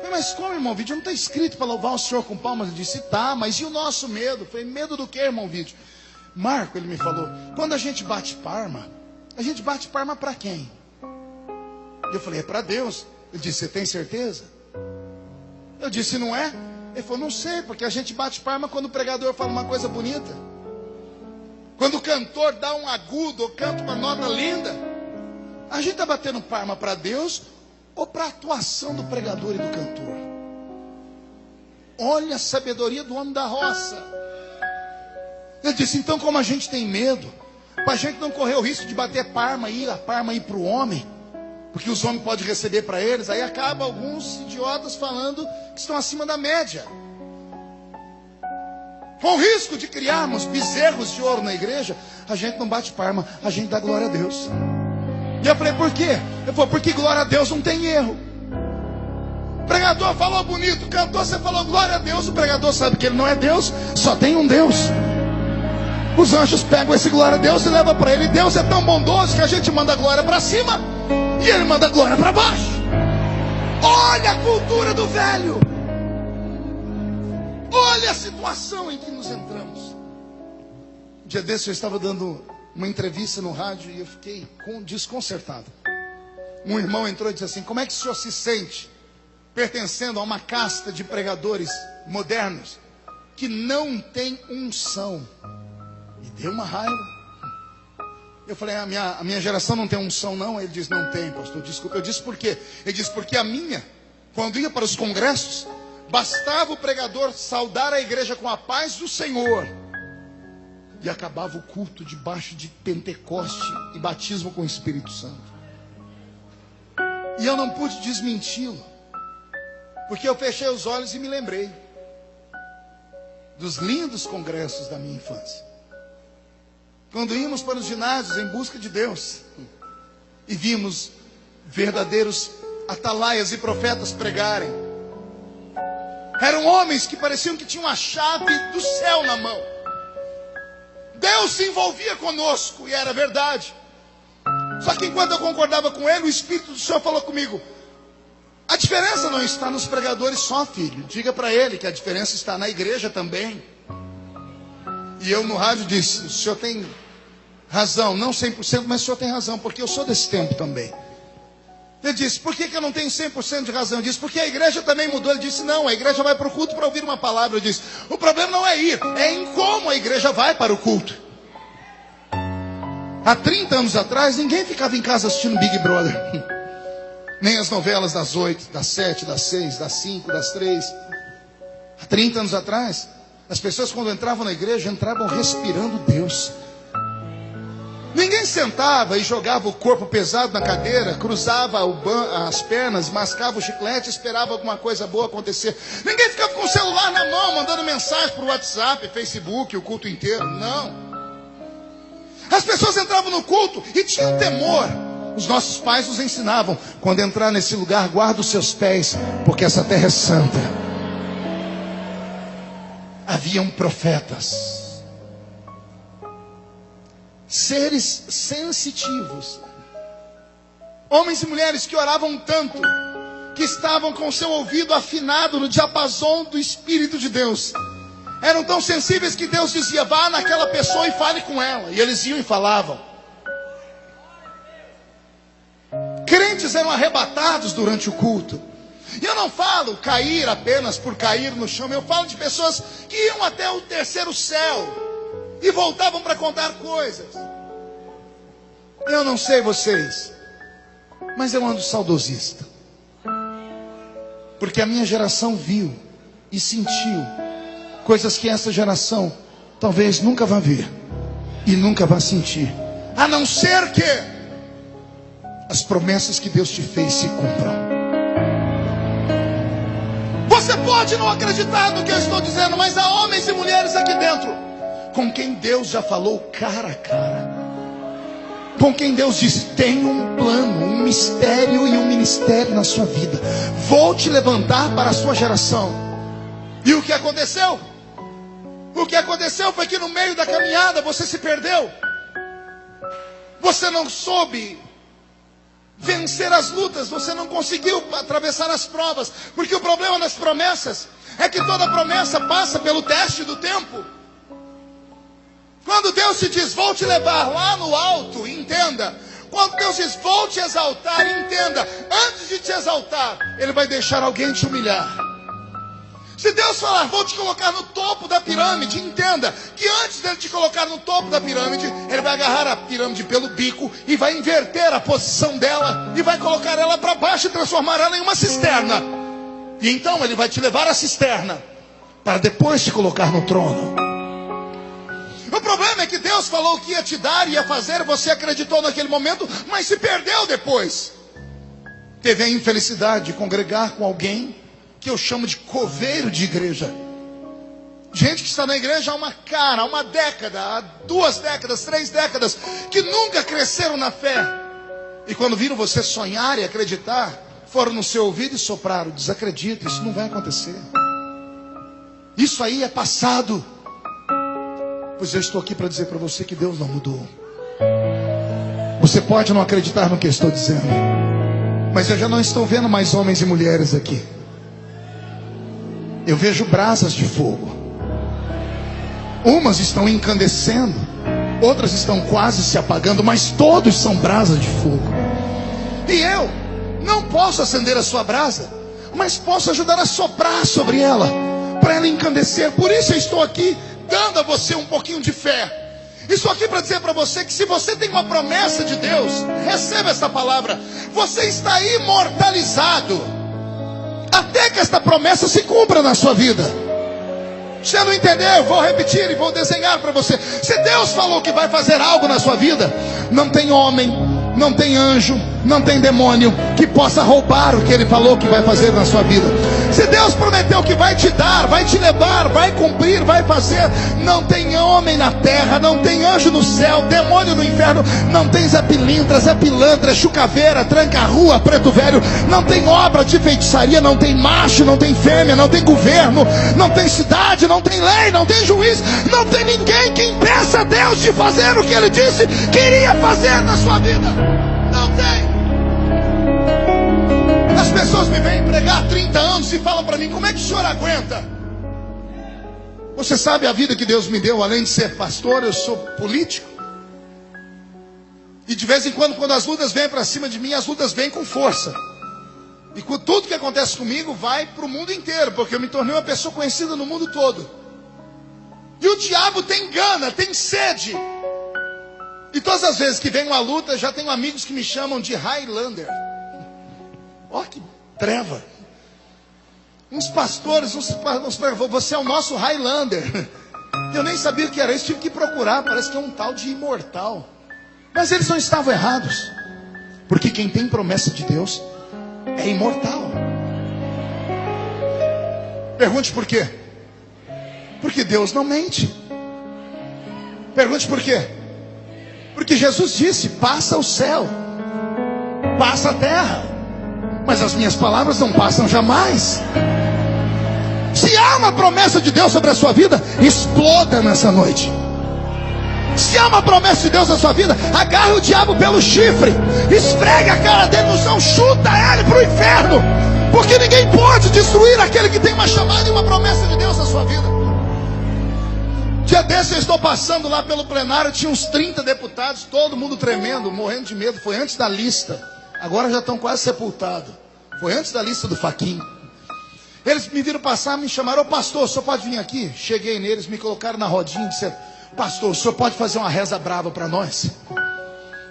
Mas como, irmão Vídeo? Não está escrito para louvar o Senhor com palmas? Eu disse, tá, mas e o nosso medo? Eu falei, medo do que, irmão Vídeo? Marco, ele me falou, quando a gente bate palma para quem? Eu falei, é para Deus. Ele disse, você tem certeza? Eu disse, não é? Ele falou, não sei, porque a gente bate palma quando o pregador fala uma coisa bonita. Quando o cantor dá um agudo ou canta uma nota linda. A gente está batendo palma para Deus ou para a atuação do pregador e do cantor? Olha a sabedoria do homem da roça. Ele disse, então como a gente tem medo, para a gente não correr o risco de bater palma aí, a palma ir para o homem, porque os homens podem receber para eles, aí acaba alguns idiotas falando que estão acima da média. Com o risco de criarmos bezerros de ouro na igreja, a gente não bate palma, a gente dá glória a Deus. E eu falei, por quê? Ele falou, porque glória a Deus não tem erro. O pregador falou bonito, cantor, você falou glória a Deus. O pregador sabe que ele não é Deus, só tem um Deus. Os anjos pegam esse glória a Deus e levam para ele. Deus é tão bondoso que a gente manda a glória para cima e ele manda a glória para baixo. Olha a cultura do velho. Olha a situação em que nos entramos. Um dia desse eu estava dando uma entrevista no rádio e eu fiquei desconcertado. Um irmão entrou e disse assim, como é que o senhor se sente pertencendo a uma casta de pregadores modernos que não tem unção? E deu uma raiva. Eu falei, a minha geração não tem unção não? Ele disse, não tem, pastor, desculpa. Eu disse, por quê? Ele disse, porque a minha, quando ia para os congressos, bastava o pregador saudar a igreja com a paz do Senhor e acabava o culto debaixo de Pentecoste e batismo com o Espírito Santo. E eu não pude desmenti-lo, porque eu fechei os olhos e me lembrei dos lindos congressos da minha infância, quando íamos para os ginásios em busca de Deus e vimos verdadeiros atalaias e profetas pregarem. Eram homens que pareciam que tinham a chave do céu na mão. Deus se envolvia conosco e era verdade. Só que enquanto eu concordava com ele, o Espírito do Senhor falou comigo, a diferença não está nos pregadores só, filho. Diga para ele que a diferença está na igreja também. E eu no rádio disse, o senhor tem razão, não 100%, mas o senhor tem razão, porque eu sou desse tempo também. Ele disse, por que eu não tenho 100% de razão? Eu disse, porque a igreja também mudou. Ele disse, não, a igreja vai para o culto para ouvir uma palavra. Eu disse, o problema não é ir, é em como a igreja vai para o culto. Há 30 anos atrás, ninguém ficava em casa assistindo Big Brother. Nem as novelas das 8, das 7, das 6, das 5, das 3. Há 30 anos atrás, as pessoas quando entravam na igreja, entravam respirando Deus. Ninguém sentava e jogava o corpo pesado na cadeira, cruzava as pernas, mascava o chiclete e esperava alguma coisa boa acontecer. Ninguém ficava com o celular na mão, mandando mensagem por WhatsApp, Facebook, o culto inteiro. Não. As pessoas entravam no culto e tinham temor. Os nossos pais nos ensinavam, quando entrar nesse lugar, guarda os seus pés, porque essa terra é santa. Haviam profetas, seres sensitivos, homens e mulheres que oravam tanto, que estavam com seu ouvido afinado no diapasão do Espírito de Deus. Eram tão sensíveis que Deus dizia, vá naquela pessoa e fale com ela. E eles iam e falavam. Crentes eram arrebatados durante o culto. E eu não falo cair apenas por cair no chão. Eu falo de pessoas que iam até o terceiro céu e voltavam para contar coisas. Eu não sei vocês, mas eu ando saudosista. Porque a minha geração viu e sentiu coisas que essa geração talvez nunca vá ver e nunca vá sentir. A não ser que as promessas que Deus te fez se cumpram. Você pode não acreditar no que eu estou dizendo, mas há homens e mulheres aqui dentro com quem Deus já falou cara a cara, com quem Deus disse, tem um plano, um mistério e um ministério na sua vida. Vou te levantar para a sua geração. E o que aconteceu? O que aconteceu foi que no meio da caminhada você se perdeu. Você não soube vencer as lutas, você não conseguiu atravessar as provas, porque o problema das promessas é que toda promessa passa pelo teste do tempo. Quando Deus te diz, vou te levar lá no alto, entenda. Quando Deus diz, vou te exaltar, entenda. Antes de te exaltar, Ele vai deixar alguém te humilhar. Se Deus falar, vou te colocar no topo da pirâmide, entenda que antes dele te colocar no topo da pirâmide, Ele vai agarrar a pirâmide pelo bico e vai inverter a posição dela e vai colocar ela para baixo e transformar ela em uma cisterna. E então Ele vai te levar à cisterna para depois te colocar no trono. O problema é que Deus falou que ia te dar e ia fazer, você acreditou naquele momento, mas se perdeu depois. Teve a infelicidade de congregar com alguém que eu chamo de coveiro de igreja. Gente que está na igreja há uma década, há 2 décadas, 3 décadas, que nunca cresceram na fé. E quando viram você sonhar e acreditar, foram no seu ouvido e sopraram, desacredita, isso não vai acontecer. Isso aí é passado. Pois eu estou aqui para dizer para você que Deus não mudou. Você pode não acreditar no que eu estou dizendo, mas eu já não estou vendo mais homens e mulheres aqui. Eu vejo brasas de fogo. Umas estão incandescendo, outras estão quase se apagando, mas todos são brasas de fogo. E eu não posso acender a sua brasa, mas posso ajudar a soprar sobre ela, para ela encandecer. Por isso eu estou aqui dando a você um pouquinho de fé. Estou aqui para dizer para você que se você tem uma promessa de Deus, receba essa palavra. Você está imortalizado até que esta promessa se cumpra na sua vida. Você não entendeu? Eu vou repetir e vou desenhar para você. Se Deus falou que vai fazer algo na sua vida, não tem homem, não tem anjo, não tem demônio que possa roubar o que Ele falou que vai fazer na sua vida. Se Deus prometeu que vai te dar, vai te levar, vai cumprir, vai fazer, não tem homem na terra, não tem anjo no céu, demônio no inferno, não tem Zé Pilintra, Zé Pilantra, Chucaveira, Tranca-Rua, Preto Velho, não tem obra de feitiçaria, não tem macho, não tem fêmea, não tem governo, não tem cidade, não tem lei, não tem juiz, não tem ninguém que impeça Deus de fazer o que Ele disse que iria fazer na sua vida. Não tem. As pessoas me vêm pregar 30 anos e falam para mim, como é que o senhor aguenta? Você sabe a vida que Deus me deu, além de ser pastor, eu sou político. E de vez em quando as lutas vêm para cima de mim, as lutas vêm com força. E com tudo que acontece comigo vai para o mundo inteiro, porque eu me tornei uma pessoa conhecida no mundo todo. E o diabo tem gana, tem sede. E todas as vezes que vem uma luta, já tenho amigos que me chamam de Highlander. Ó, que treva. Uns pastores, você é o nosso Highlander. Eu nem sabia o que era isso, tive que procurar. Parece que é um tal de imortal. Mas eles não estavam errados, porque quem tem promessa de Deus é imortal. Pergunte por quê? Porque Deus não mente. Pergunte por quê? Porque Jesus disse, passa o céu, passa a terra, mas as minhas palavras não passam jamais. Se há uma promessa de Deus sobre a sua vida, exploda nessa noite. Se há uma promessa de Deus na sua vida, agarre o diabo pelo chifre, esfregue a cara dele no chão, chuta ele para o inferno, porque ninguém pode destruir aquele que tem uma chamada e uma promessa de Deus na sua vida. Dia desse eu estou passando lá pelo plenário, tinha uns 30 deputados, todo mundo tremendo, morrendo de medo. Foi antes da lista, agora já estão quase sepultados. Foi antes da lista do Faquinha. Eles me viram passar, me chamaram, ô pastor, o senhor pode vir aqui? Cheguei neles, me colocaram na rodinha e disseram, pastor, o senhor pode fazer uma reza brava para nós?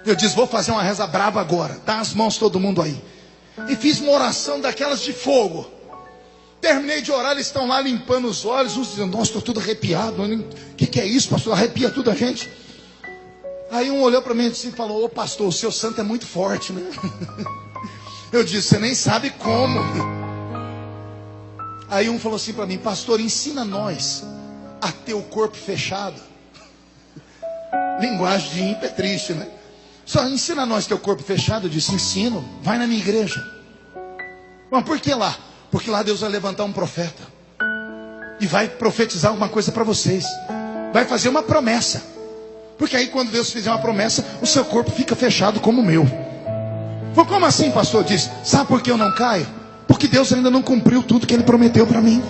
Eu disse, vou fazer uma reza brava agora, dá as mãos todo mundo aí. E fiz uma oração daquelas de fogo. Terminei de orar, eles estão lá limpando os olhos, uns dizendo, nossa, estou tudo arrepiado. O que é isso, pastor? Arrepia tudo a gente. Aí um olhou para mim e falou, ô pastor, o seu santo é muito forte, né? Eu disse, você nem sabe como. Aí um falou assim para mim, pastor, ensina nós a ter o corpo fechado. Linguagem de ímpio é triste, né? Só ensina nós a ter o corpo fechado. Eu disse, ensino, vai na minha igreja. Mas por que lá? Porque lá Deus vai levantar um profeta. e vai profetizar alguma coisa para vocês. Vai fazer uma promessa. Porque aí quando Deus fizer uma promessa, o seu corpo fica fechado como o meu. Falei, como assim, pastor? Diz, sabe por que eu não caio? Porque Deus ainda não cumpriu tudo que Ele prometeu para mim.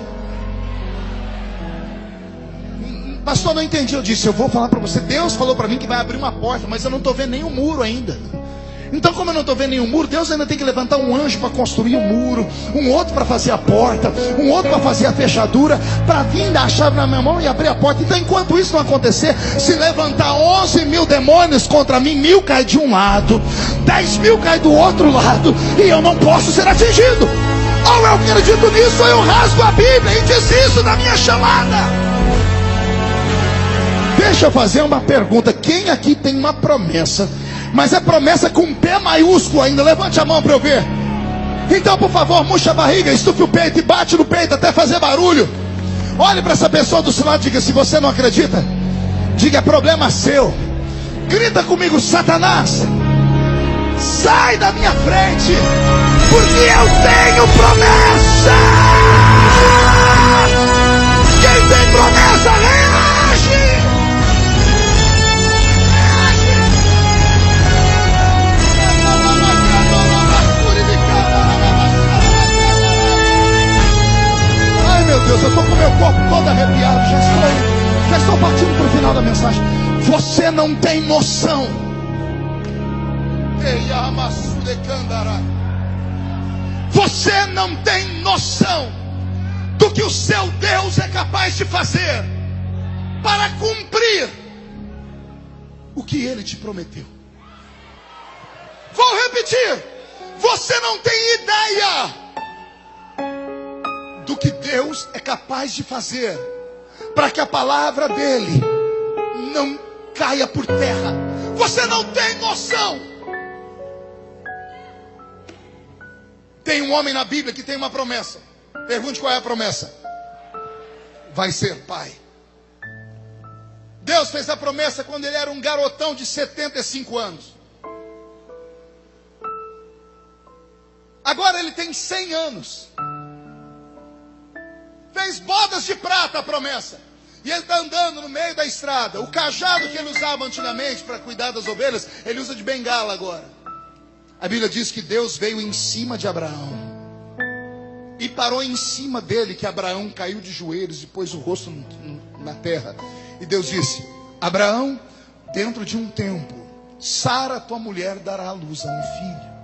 Pastor, não entendi. Eu disse, eu vou falar para você. Deus falou para mim que vai abrir uma porta, mas eu não estou vendo nenhum muro ainda. Então, como eu não estou vendo nenhum muro, Deus ainda tem que levantar um anjo para construir o muro, um outro para fazer a porta, um outro para fazer a fechadura, para vir dar a chave na minha mão e abrir a porta. Então, enquanto isso não acontecer, se levantar 11 mil demônios contra mim, 1000 cai de um lado, 10.000 cai do outro lado, e eu não posso ser atingido. Ou eu acredito nisso, ou eu rasgo a Bíblia e desisto da minha chamada. Deixa eu fazer uma pergunta. Quem aqui tem uma promessa, mas é promessa com P maiúsculo ainda? Levante a mão para eu ver. Então, por favor, murcha a barriga, estufe o peito e bate no peito até fazer barulho. Olhe para essa pessoa do seu lado e diga, se você não acredita, diga, é problema seu. Grita comigo, Satanás, sai da minha frente, porque eu tenho promessa. Quem tem promessa, reage. Meu Deus, eu estou com o meu corpo todo arrepiado. Já estou partindo para o final da mensagem. Você não tem noção. Você não tem noção do que o seu Deus é capaz de fazer para cumprir o que Ele te prometeu. Vou repetir. Você não tem ideia do que Deus é capaz de fazer para que a palavra dele não caia por terra. Você não tem noção. Tem um homem na Bíblia que tem uma promessa. Pergunte qual é a promessa. Vai ser pai. Deus fez a promessa quando ele era um garotão de 75 anos. Agora ele tem 100 anos. Fez bodas de prata a promessa. E ele está andando no meio da estrada. O cajado que ele usava antigamente para cuidar das ovelhas, ele usa de bengala agora. A Bíblia diz que Deus veio em cima de Abraão e parou em cima dele, que Abraão caiu de joelhos e pôs o rosto na terra. E Deus disse, Abraão, dentro de um tempo, Sara, tua mulher, dará à luz a um filho.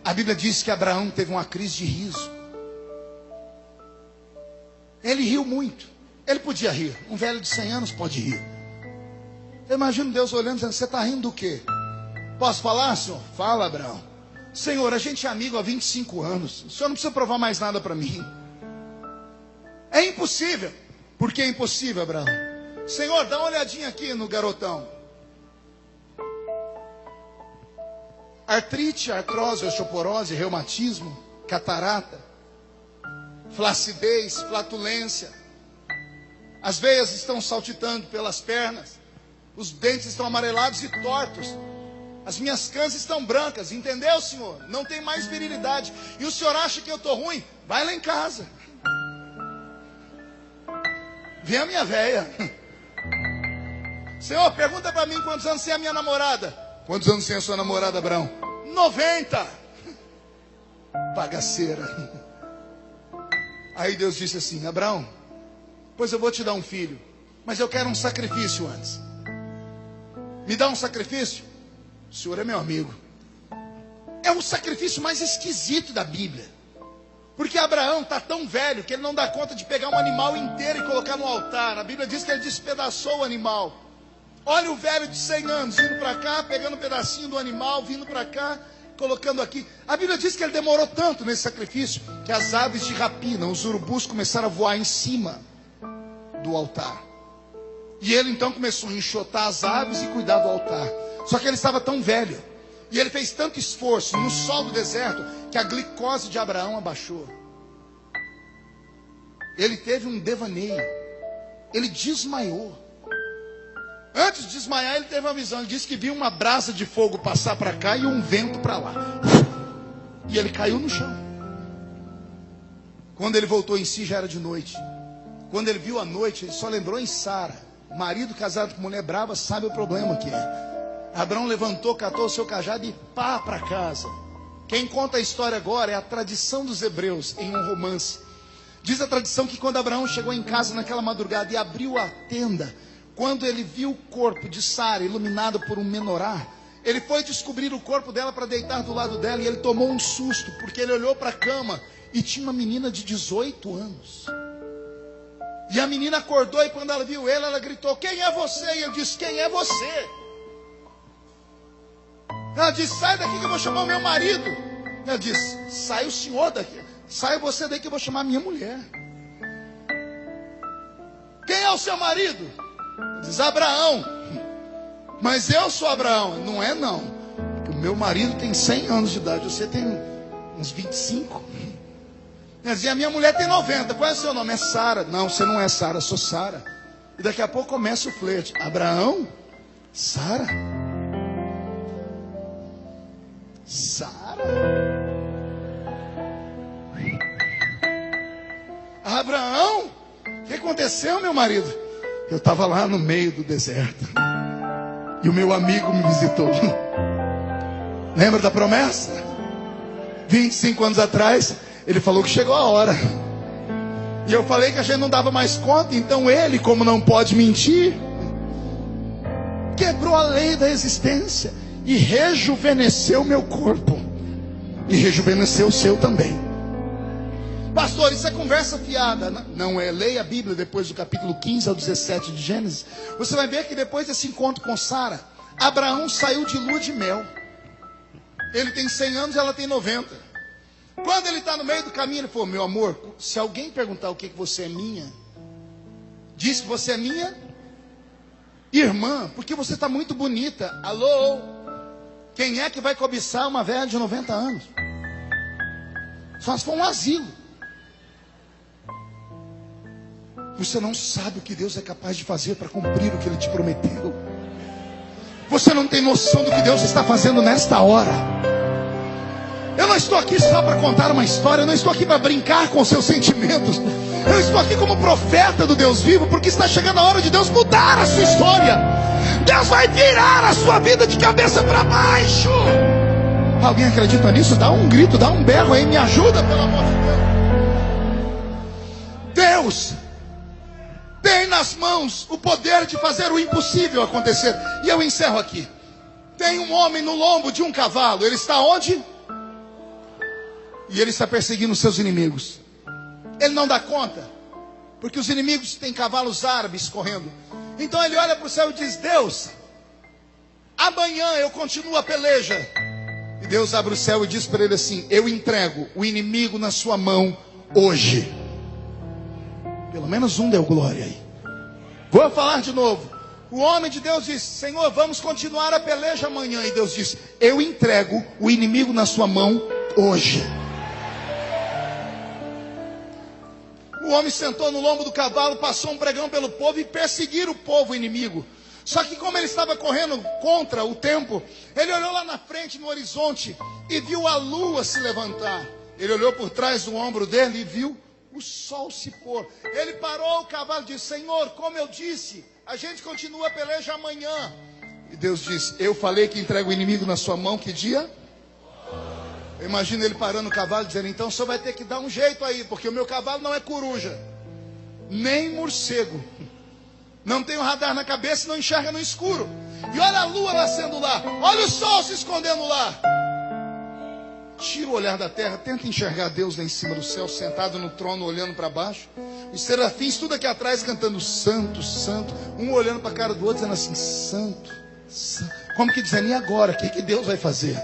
A Bíblia diz que Abraão teve uma crise de riso. Ele riu muito. Ele podia rir. Um velho de 100 anos pode rir. Eu imagino Deus olhando e dizendo, você está rindo do quê? Posso falar, senhor? Fala, Abraão. Senhor, a gente é amigo há 25 anos. O senhor não precisa provar mais nada para mim. É impossível. Por que é impossível, Abraão? Senhor, dá uma olhadinha aqui no garotão. Artrite, artrose, osteoporose, reumatismo, catarata, flacidez, flatulência. As veias estão saltitando pelas pernas. Os dentes estão amarelados e tortos. As minhas cãs estão brancas. Entendeu, senhor? Não tem mais virilidade. E o senhor acha que eu estou ruim? Vai lá em casa. Vem a minha véia. Senhor, pergunta para mim quantos anos tem a minha namorada. Quantos anos tem a sua namorada, Abraão? 90. Bagaceira. Aí Deus disse assim, Abraão, pois eu vou te dar um filho, mas eu quero um sacrifício antes. Me dá um sacrifício? O senhor é meu amigo. É o sacrifício mais esquisito da Bíblia. Porque Abraão está tão velho que ele não dá conta de pegar um animal inteiro e colocar no altar. A Bíblia diz que ele despedaçou o animal. Olha o velho de 100 anos, vindo para cá, pegando um pedacinho do animal, vindo para cá, colocando aqui. A Bíblia diz que ele demorou tanto nesse sacrifício que as aves de rapina, os urubus, começaram a voar em cima do altar. E ele então começou a enxotar as aves e cuidar do altar. Só que ele estava tão velho, e ele fez tanto esforço no sol do deserto, que a glicose de Abraão abaixou. Ele teve um devaneio. Ele desmaiou. Antes de desmaiar, ele teve uma visão. Ele disse que viu uma brasa de fogo passar para cá e um vento para lá. E ele caiu no chão. Quando ele voltou em si, já era de noite. Quando ele viu a noite, ele só lembrou em Sara. Marido casado com mulher brava sabe o problema que é. Abraão levantou, catou o seu cajado e pá para casa. Quem conta a história agora é a tradição dos hebreus em um romance. Diz a tradição que quando Abraão chegou em casa naquela madrugada e abriu a tenda, quando ele viu o corpo de Sara iluminado por um menorá, ele foi descobrir o corpo dela para deitar do lado dela, e ele tomou um susto, porque ele olhou para a cama e tinha uma menina de 18 anos. E a menina acordou, e quando ela viu ele, ela gritou: quem é você? E ele disse: quem é você? Ela disse: sai daqui que eu vou chamar o meu marido. Ela disse: sai o senhor daqui, sai você daqui que eu vou chamar a minha mulher. Quem é o seu marido? Diz: Abraão. Mas eu sou Abraão. Não é não, porque o meu marido tem 100 anos de idade, você tem uns 25. Ela dizia: a minha mulher tem 90. Qual é o seu nome? É Sara. Não, você não é Sara, eu sou Sara. E daqui a pouco começa o flerte. Abraão? Sara? Sara? Abraão? O que aconteceu, meu marido? Eu estava lá no meio do deserto e o meu amigo me visitou. Lembra da promessa? 25 anos atrás, ele falou que chegou a hora. E eu falei que a gente não dava mais conta. Então ele, como não pode mentir, quebrou a lei da existência e rejuvenesceu meu corpo. E rejuvenesceu o seu também. Pastor, isso é conversa fiada. Não é. Leia a Bíblia depois do capítulo 15 ao 17 de Gênesis. Você vai ver que depois desse encontro com Sara, Abraão saiu de lua de mel. Ele tem 100 anos, ela tem 90. Quando ele está no meio do caminho, ele falou: meu amor, se alguém perguntar o que você é minha, diz que você é minha irmã, porque você está muito bonita. Alô? Quem é que vai cobiçar uma velha de 90 anos? Só se for um asilo. Você não sabe o que Deus é capaz de fazer para cumprir o que Ele te prometeu. Você não tem noção do que Deus está fazendo nesta hora. Eu não estou aqui só para contar uma história. Eu não estou aqui para brincar com os seus sentimentos. Eu estou aqui como profeta do Deus vivo, porque está chegando a hora de Deus mudar a sua história. Deus vai virar a sua vida de cabeça para baixo. Alguém acredita nisso? Dá um grito, dá um berro aí, me ajuda, pelo amor de Deus. Deus tem nas mãos o poder de fazer o impossível acontecer. E eu encerro aqui. Tem um homem no lombo de um cavalo. Ele está onde? E ele está perseguindo os seus inimigos. Ele não dá conta, porque os inimigos têm cavalos árabes correndo. Então ele olha para o céu e diz: Deus, amanhã eu continuo a peleja. E Deus abre o céu e diz para ele assim: eu entrego o inimigo na sua mão hoje. Pelo menos um deu glória aí. Vou falar de novo. O homem de Deus disse: Senhor, vamos continuar a peleja amanhã. E Deus disse: eu entrego o inimigo na sua mão hoje. O homem sentou no lombo do cavalo, passou um pregão pelo povo e perseguiu o povo inimigo. Só que como ele estava correndo contra o tempo, ele olhou lá na frente, no horizonte, e viu a lua se levantar. Ele olhou por trás do ombro dele e viu o sol se pôr. Ele parou o cavalo e disse: Senhor, como eu disse, a gente continua a peleja amanhã. E Deus disse: eu falei que entrego o inimigo na sua mão, que dia? Eu imagino ele parando o cavalo e dizendo: então o senhor vai ter que dar um jeito aí, porque o meu cavalo não é coruja, nem morcego, não tem um radar na cabeça e não enxerga no escuro. E olha a lua nascendo lá, olha o sol se escondendo lá. Tira o olhar da terra, tenta enxergar Deus lá em cima do céu, sentado no trono, olhando para baixo. Os serafins tudo aqui atrás cantando santo, santo, um olhando para a cara do outro dizendo assim: santo, santo. Como que dizendo: e agora, o que Deus vai fazer?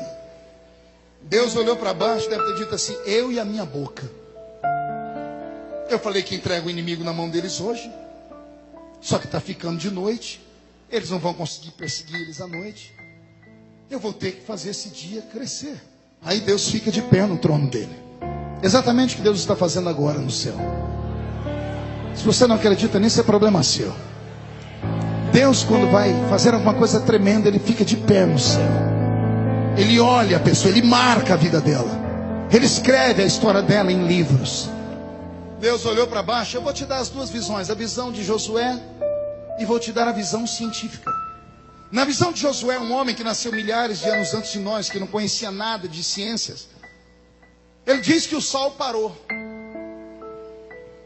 Deus olhou para baixo, deve ter dito assim: eu e a minha boca. Eu falei que entrego o inimigo na mão deles hoje. Só que está ficando de noite. Eles não vão conseguir perseguir eles à noite. Eu vou ter que fazer esse dia crescer. Aí Deus fica de pé no trono dele. Exatamente o que Deus está fazendo agora no céu. Se você não acredita nisso, é problema seu. Deus, quando vai fazer alguma coisa tremenda, Ele fica de pé no céu. Ele olha a pessoa, Ele marca a vida dela. Ele escreve a história dela em livros. Deus olhou para baixo. Eu vou te dar as duas visões, a visão de Josué e vou te dar a visão científica. Na visão de Josué, um homem que nasceu milhares de anos antes de nós, que não conhecia nada de ciências, ele diz que o sol parou.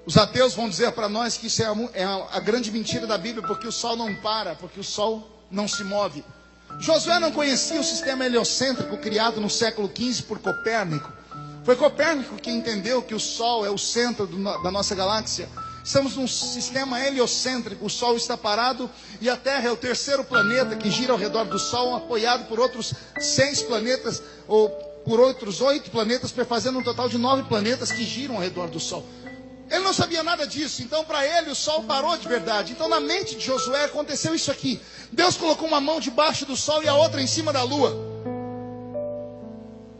Os ateus vão dizer para nós que isso é a grande mentira da Bíblia, porque o sol não para, porque o sol não se move. Josué não conhecia o sistema heliocêntrico criado no século XV por Copérnico. Foi Copérnico que entendeu que o sol é o centro da nossa galáxia. Estamos num sistema heliocêntrico, o Sol está parado e a Terra é o terceiro planeta que gira ao redor do Sol, apoiado por outros 6 planetas, ou por outros 8 planetas, fazendo um total de 9 planetas que giram ao redor do Sol. Ele não sabia nada disso, então para ele o Sol parou de verdade. Então na mente de Josué aconteceu isso aqui. Deus colocou uma mão debaixo do Sol e a outra em cima da Lua.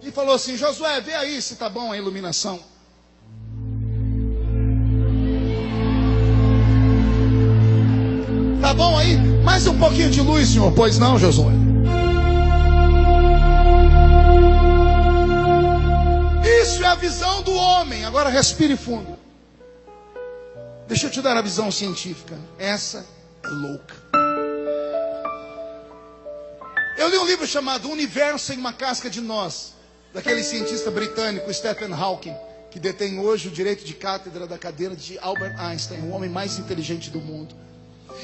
E falou assim: Josué, vê aí se está bom a iluminação. Tá bom aí? Mais um pouquinho de luz, senhor. Pois não, Josué? Isso é a visão do homem. Agora respire fundo. Deixa eu te dar a visão científica. Essa é louca. Eu li um livro chamado Universo em uma Casca de Nós, daquele cientista britânico Stephen Hawking, que detém hoje o direito de cátedra da cadeira de Albert Einstein, o homem mais inteligente do mundo.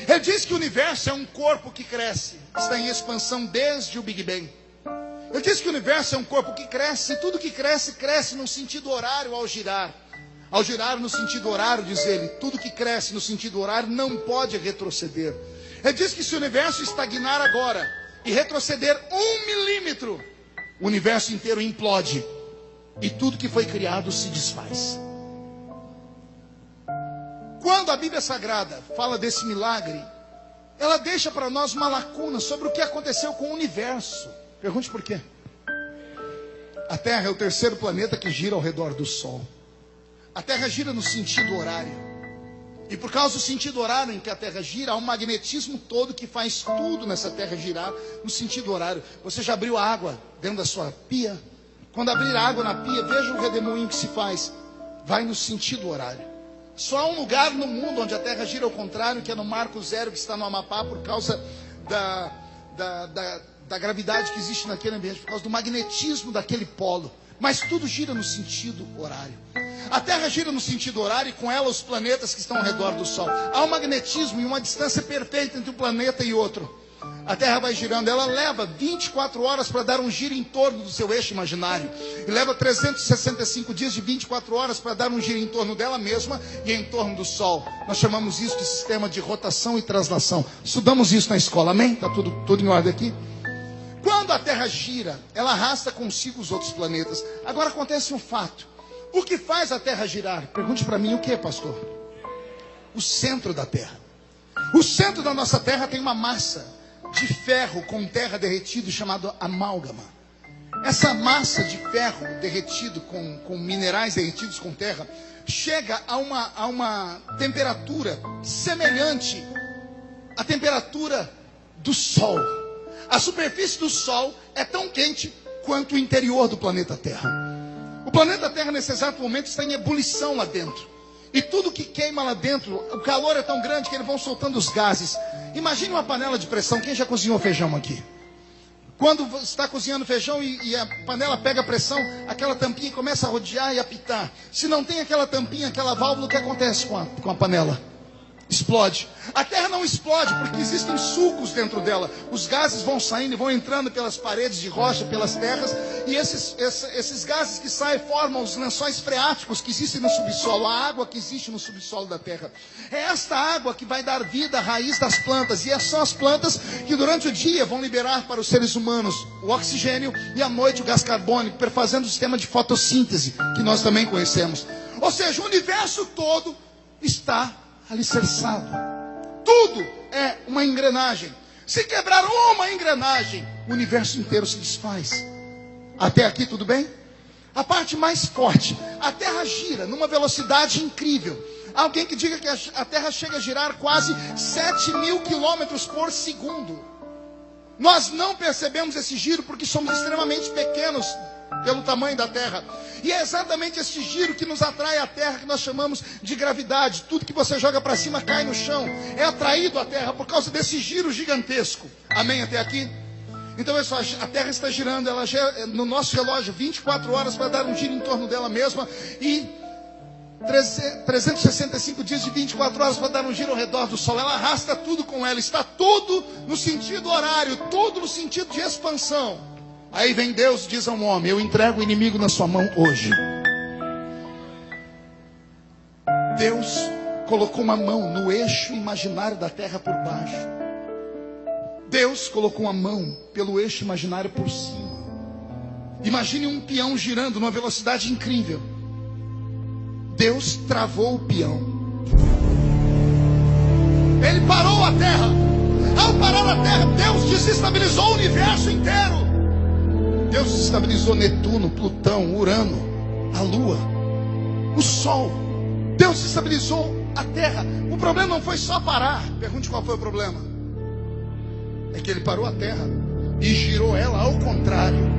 Ele diz que o universo é um corpo que cresce, está em expansão desde o Big Bang. Ele diz que o universo é um corpo que cresce, e tudo que cresce, cresce no sentido horário ao girar. Ao girar no sentido horário, diz ele, tudo que cresce no sentido horário não pode retroceder. Ele diz que se o universo estagnar agora e retroceder 1 milímetro, o universo inteiro implode e tudo que foi criado se desfaz. Quando a Bíblia Sagrada fala desse milagre, ela deixa para nós uma lacuna sobre o que aconteceu com o universo. Pergunte por quê. A Terra é o terceiro planeta que gira ao redor do Sol. A Terra gira no sentido horário. E por causa do sentido horário em que a Terra gira, há um magnetismo todo que faz tudo nessa Terra girar no sentido horário. Você já abriu a água dentro da sua pia? Quando abrir a água na pia, veja o redemoinho que se faz. Vai no sentido horário. Só há um lugar no mundo onde a Terra gira ao contrário, que é no Marco Zero, que está no Amapá, por causa da gravidade que existe naquele ambiente, por causa do magnetismo daquele polo. Mas tudo gira no sentido horário. A Terra gira no sentido horário e com ela os planetas que estão ao redor do Sol. Há um magnetismo e uma distância perfeita entre um planeta e outro. A Terra vai girando, ela leva 24 horas para dar um giro em torno do seu eixo imaginário. E leva 365 dias de 24 horas para dar um giro em torno dela mesma e em torno do Sol. Nós chamamos isso de sistema de rotação e translação. Estudamos isso na escola, amém? Está tudo em ordem aqui? Quando a Terra gira, ela arrasta consigo os outros planetas. Agora acontece um fato. O que faz a Terra girar? Pergunte para mim o que, pastor? O centro da Terra. O centro da nossa Terra tem uma massa de ferro com terra derretido chamado amálgama. Essa massa de ferro derretido com minerais derretidos com terra chega a uma temperatura semelhante à temperatura do Sol. A superfície do Sol é tão quente quanto o interior do planeta Terra. O planeta Terra nesse exato momento está em ebulição lá dentro. E tudo que queima lá dentro, o calor é tão grande que eles vão soltando os gases. Imagine uma panela de pressão. Quem já cozinhou feijão aqui? Quando está cozinhando feijão e a panela pega pressão, aquela tampinha começa a rodear e apitar. Se não tem aquela tampinha, aquela válvula, o que acontece com a panela? Explode. A Terra não explode porque existem sulcos dentro dela. Os gases vão saindo e vão entrando pelas paredes de rocha, pelas terras. E esses gases que saem formam os lençóis freáticos que existem no subsolo. A água que existe no subsolo da Terra. É esta água que vai dar vida à raiz das plantas. E são as plantas que durante o dia vão liberar para os seres humanos o oxigênio e à noite o gás carbônico, perfazendo o sistema de fotossíntese que nós também conhecemos. Ou seja, o universo todo está alicerçado. Tudo é uma engrenagem. Se quebrar uma engrenagem, o universo inteiro se desfaz. Até aqui tudo bem? A parte mais forte: a Terra gira numa velocidade incrível. Alguém que diga que a Terra chega a girar quase 7.000 quilômetros por segundo. Nós não percebemos esse giro porque somos extremamente pequenos pelo tamanho da terra. E é exatamente esse giro que nos atrai à terra, que nós chamamos de gravidade. Tudo que você joga para cima cai no chão, é atraído à terra por causa desse giro gigantesco. Amém até aqui? Então, pessoal, a terra está girando, ela gira, no nosso relógio, 24 horas para dar um giro em torno dela mesma, e 365 dias de 24 horas para dar um giro ao redor do sol. Ela arrasta tudo com ela, está tudo no sentido horário, tudo no sentido de expansão. Aí vem Deus e diz a um homem: eu entrego o inimigo na sua mão hoje. Deus colocou uma mão no eixo imaginário da terra por baixo. Deus colocou uma mão pelo eixo imaginário por cima. Imagine um peão girando numa velocidade incrível. Deus travou o peão. Ele parou a terra. Ao parar a terra, Deus desestabilizou o universo inteiro. Deus desestabilizou Netuno, Plutão, Urano, a Lua, o Sol. Deus desestabilizou a terra. O problema não foi só parar. Pergunte qual foi o problema. É que ele parou a terra e girou ela ao contrário,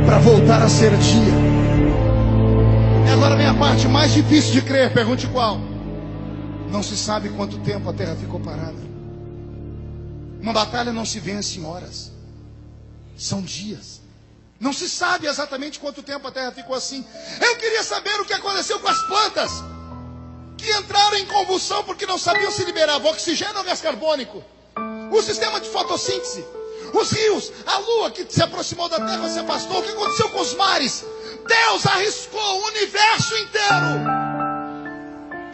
para voltar a ser dia. E agora vem a parte mais difícil de crer. Pergunte qual. Não se sabe quanto tempo a terra ficou parada. Uma batalha não se vence em horas, são dias. Não se sabe exatamente quanto tempo a terra ficou assim. Eu queria saber o que aconteceu com as plantas que entraram em convulsão porque não sabiam se liberar oxigênio ou gás carbônico. O sistema de fotossíntese, os rios, a lua que se aproximou da terra, se afastou. O que aconteceu com os mares? Deus arriscou o universo inteiro,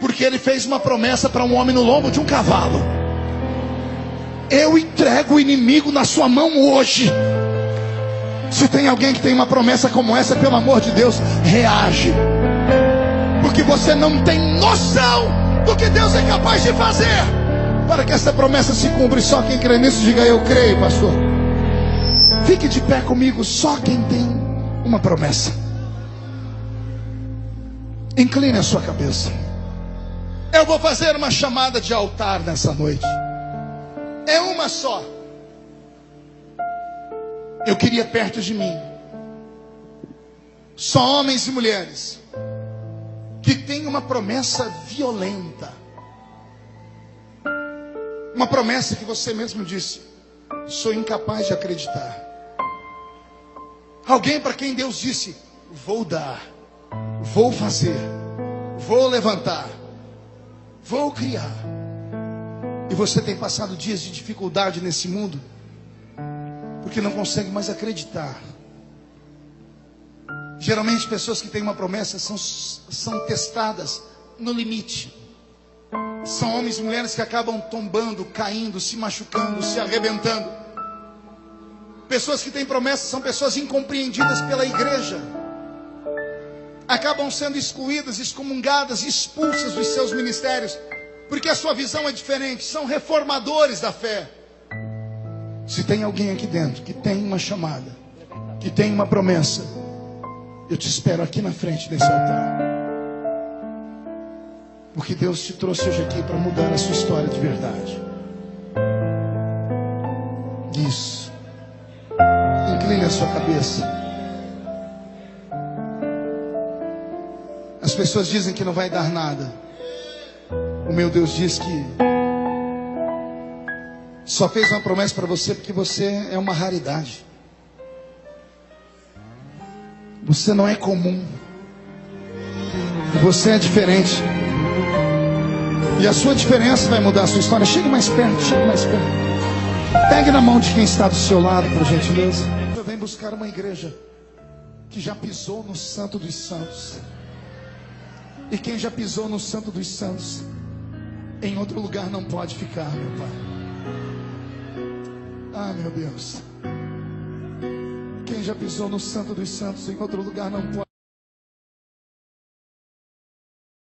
porque Ele fez uma promessa para um homem no lombo de um cavalo: eu entrego o inimigo na sua mão hoje. Se tem alguém que tem uma promessa como essa, pelo amor de Deus, reage, porque você não tem noção do que Deus é capaz de fazer para que essa promessa se cumpra. E só quem crê nisso, diga: eu creio, pastor. Fique de pé comigo. Só quem tem uma promessa. Incline a sua cabeça. Eu vou fazer uma chamada de altar nessa noite. É uma só. Eu queria perto de mim só homens e mulheres que têm uma promessa violenta. Uma promessa que você mesmo disse: sou incapaz de acreditar. Alguém para quem Deus disse: vou dar, vou fazer, vou levantar, vou criar. E você tem passado dias de dificuldade nesse mundo, porque não consegue mais acreditar. Geralmente pessoas que têm uma promessa são testadas no limite. São homens e mulheres que acabam tombando, caindo, se machucando, se arrebentando. Pessoas que têm promessas são pessoas incompreendidas pela igreja. Acabam sendo excluídas, excomungadas, expulsas dos seus ministérios, porque a sua visão é diferente. São reformadores da fé. Se tem alguém aqui dentro que tem uma chamada, que tem uma promessa, eu te espero aqui na frente desse altar, porque Deus te trouxe hoje aqui para mudar a sua história de verdade. Isso. Incline a sua cabeça. As pessoas dizem que não vai dar nada. O meu Deus diz que só fez uma promessa para você porque você é uma raridade. Você não é comum. Você é diferente. E a sua diferença vai mudar a sua história. Chegue mais perto, chegue mais perto. Pegue na mão de quem está do seu lado, por gentileza. Vem buscar uma igreja que já pisou no Santo dos Santos. E quem já pisou no Santo dos Santos, em outro lugar não pode ficar, meu Pai. Ah, meu Deus. Quem já pisou no Santo dos Santos, em outro lugar não pode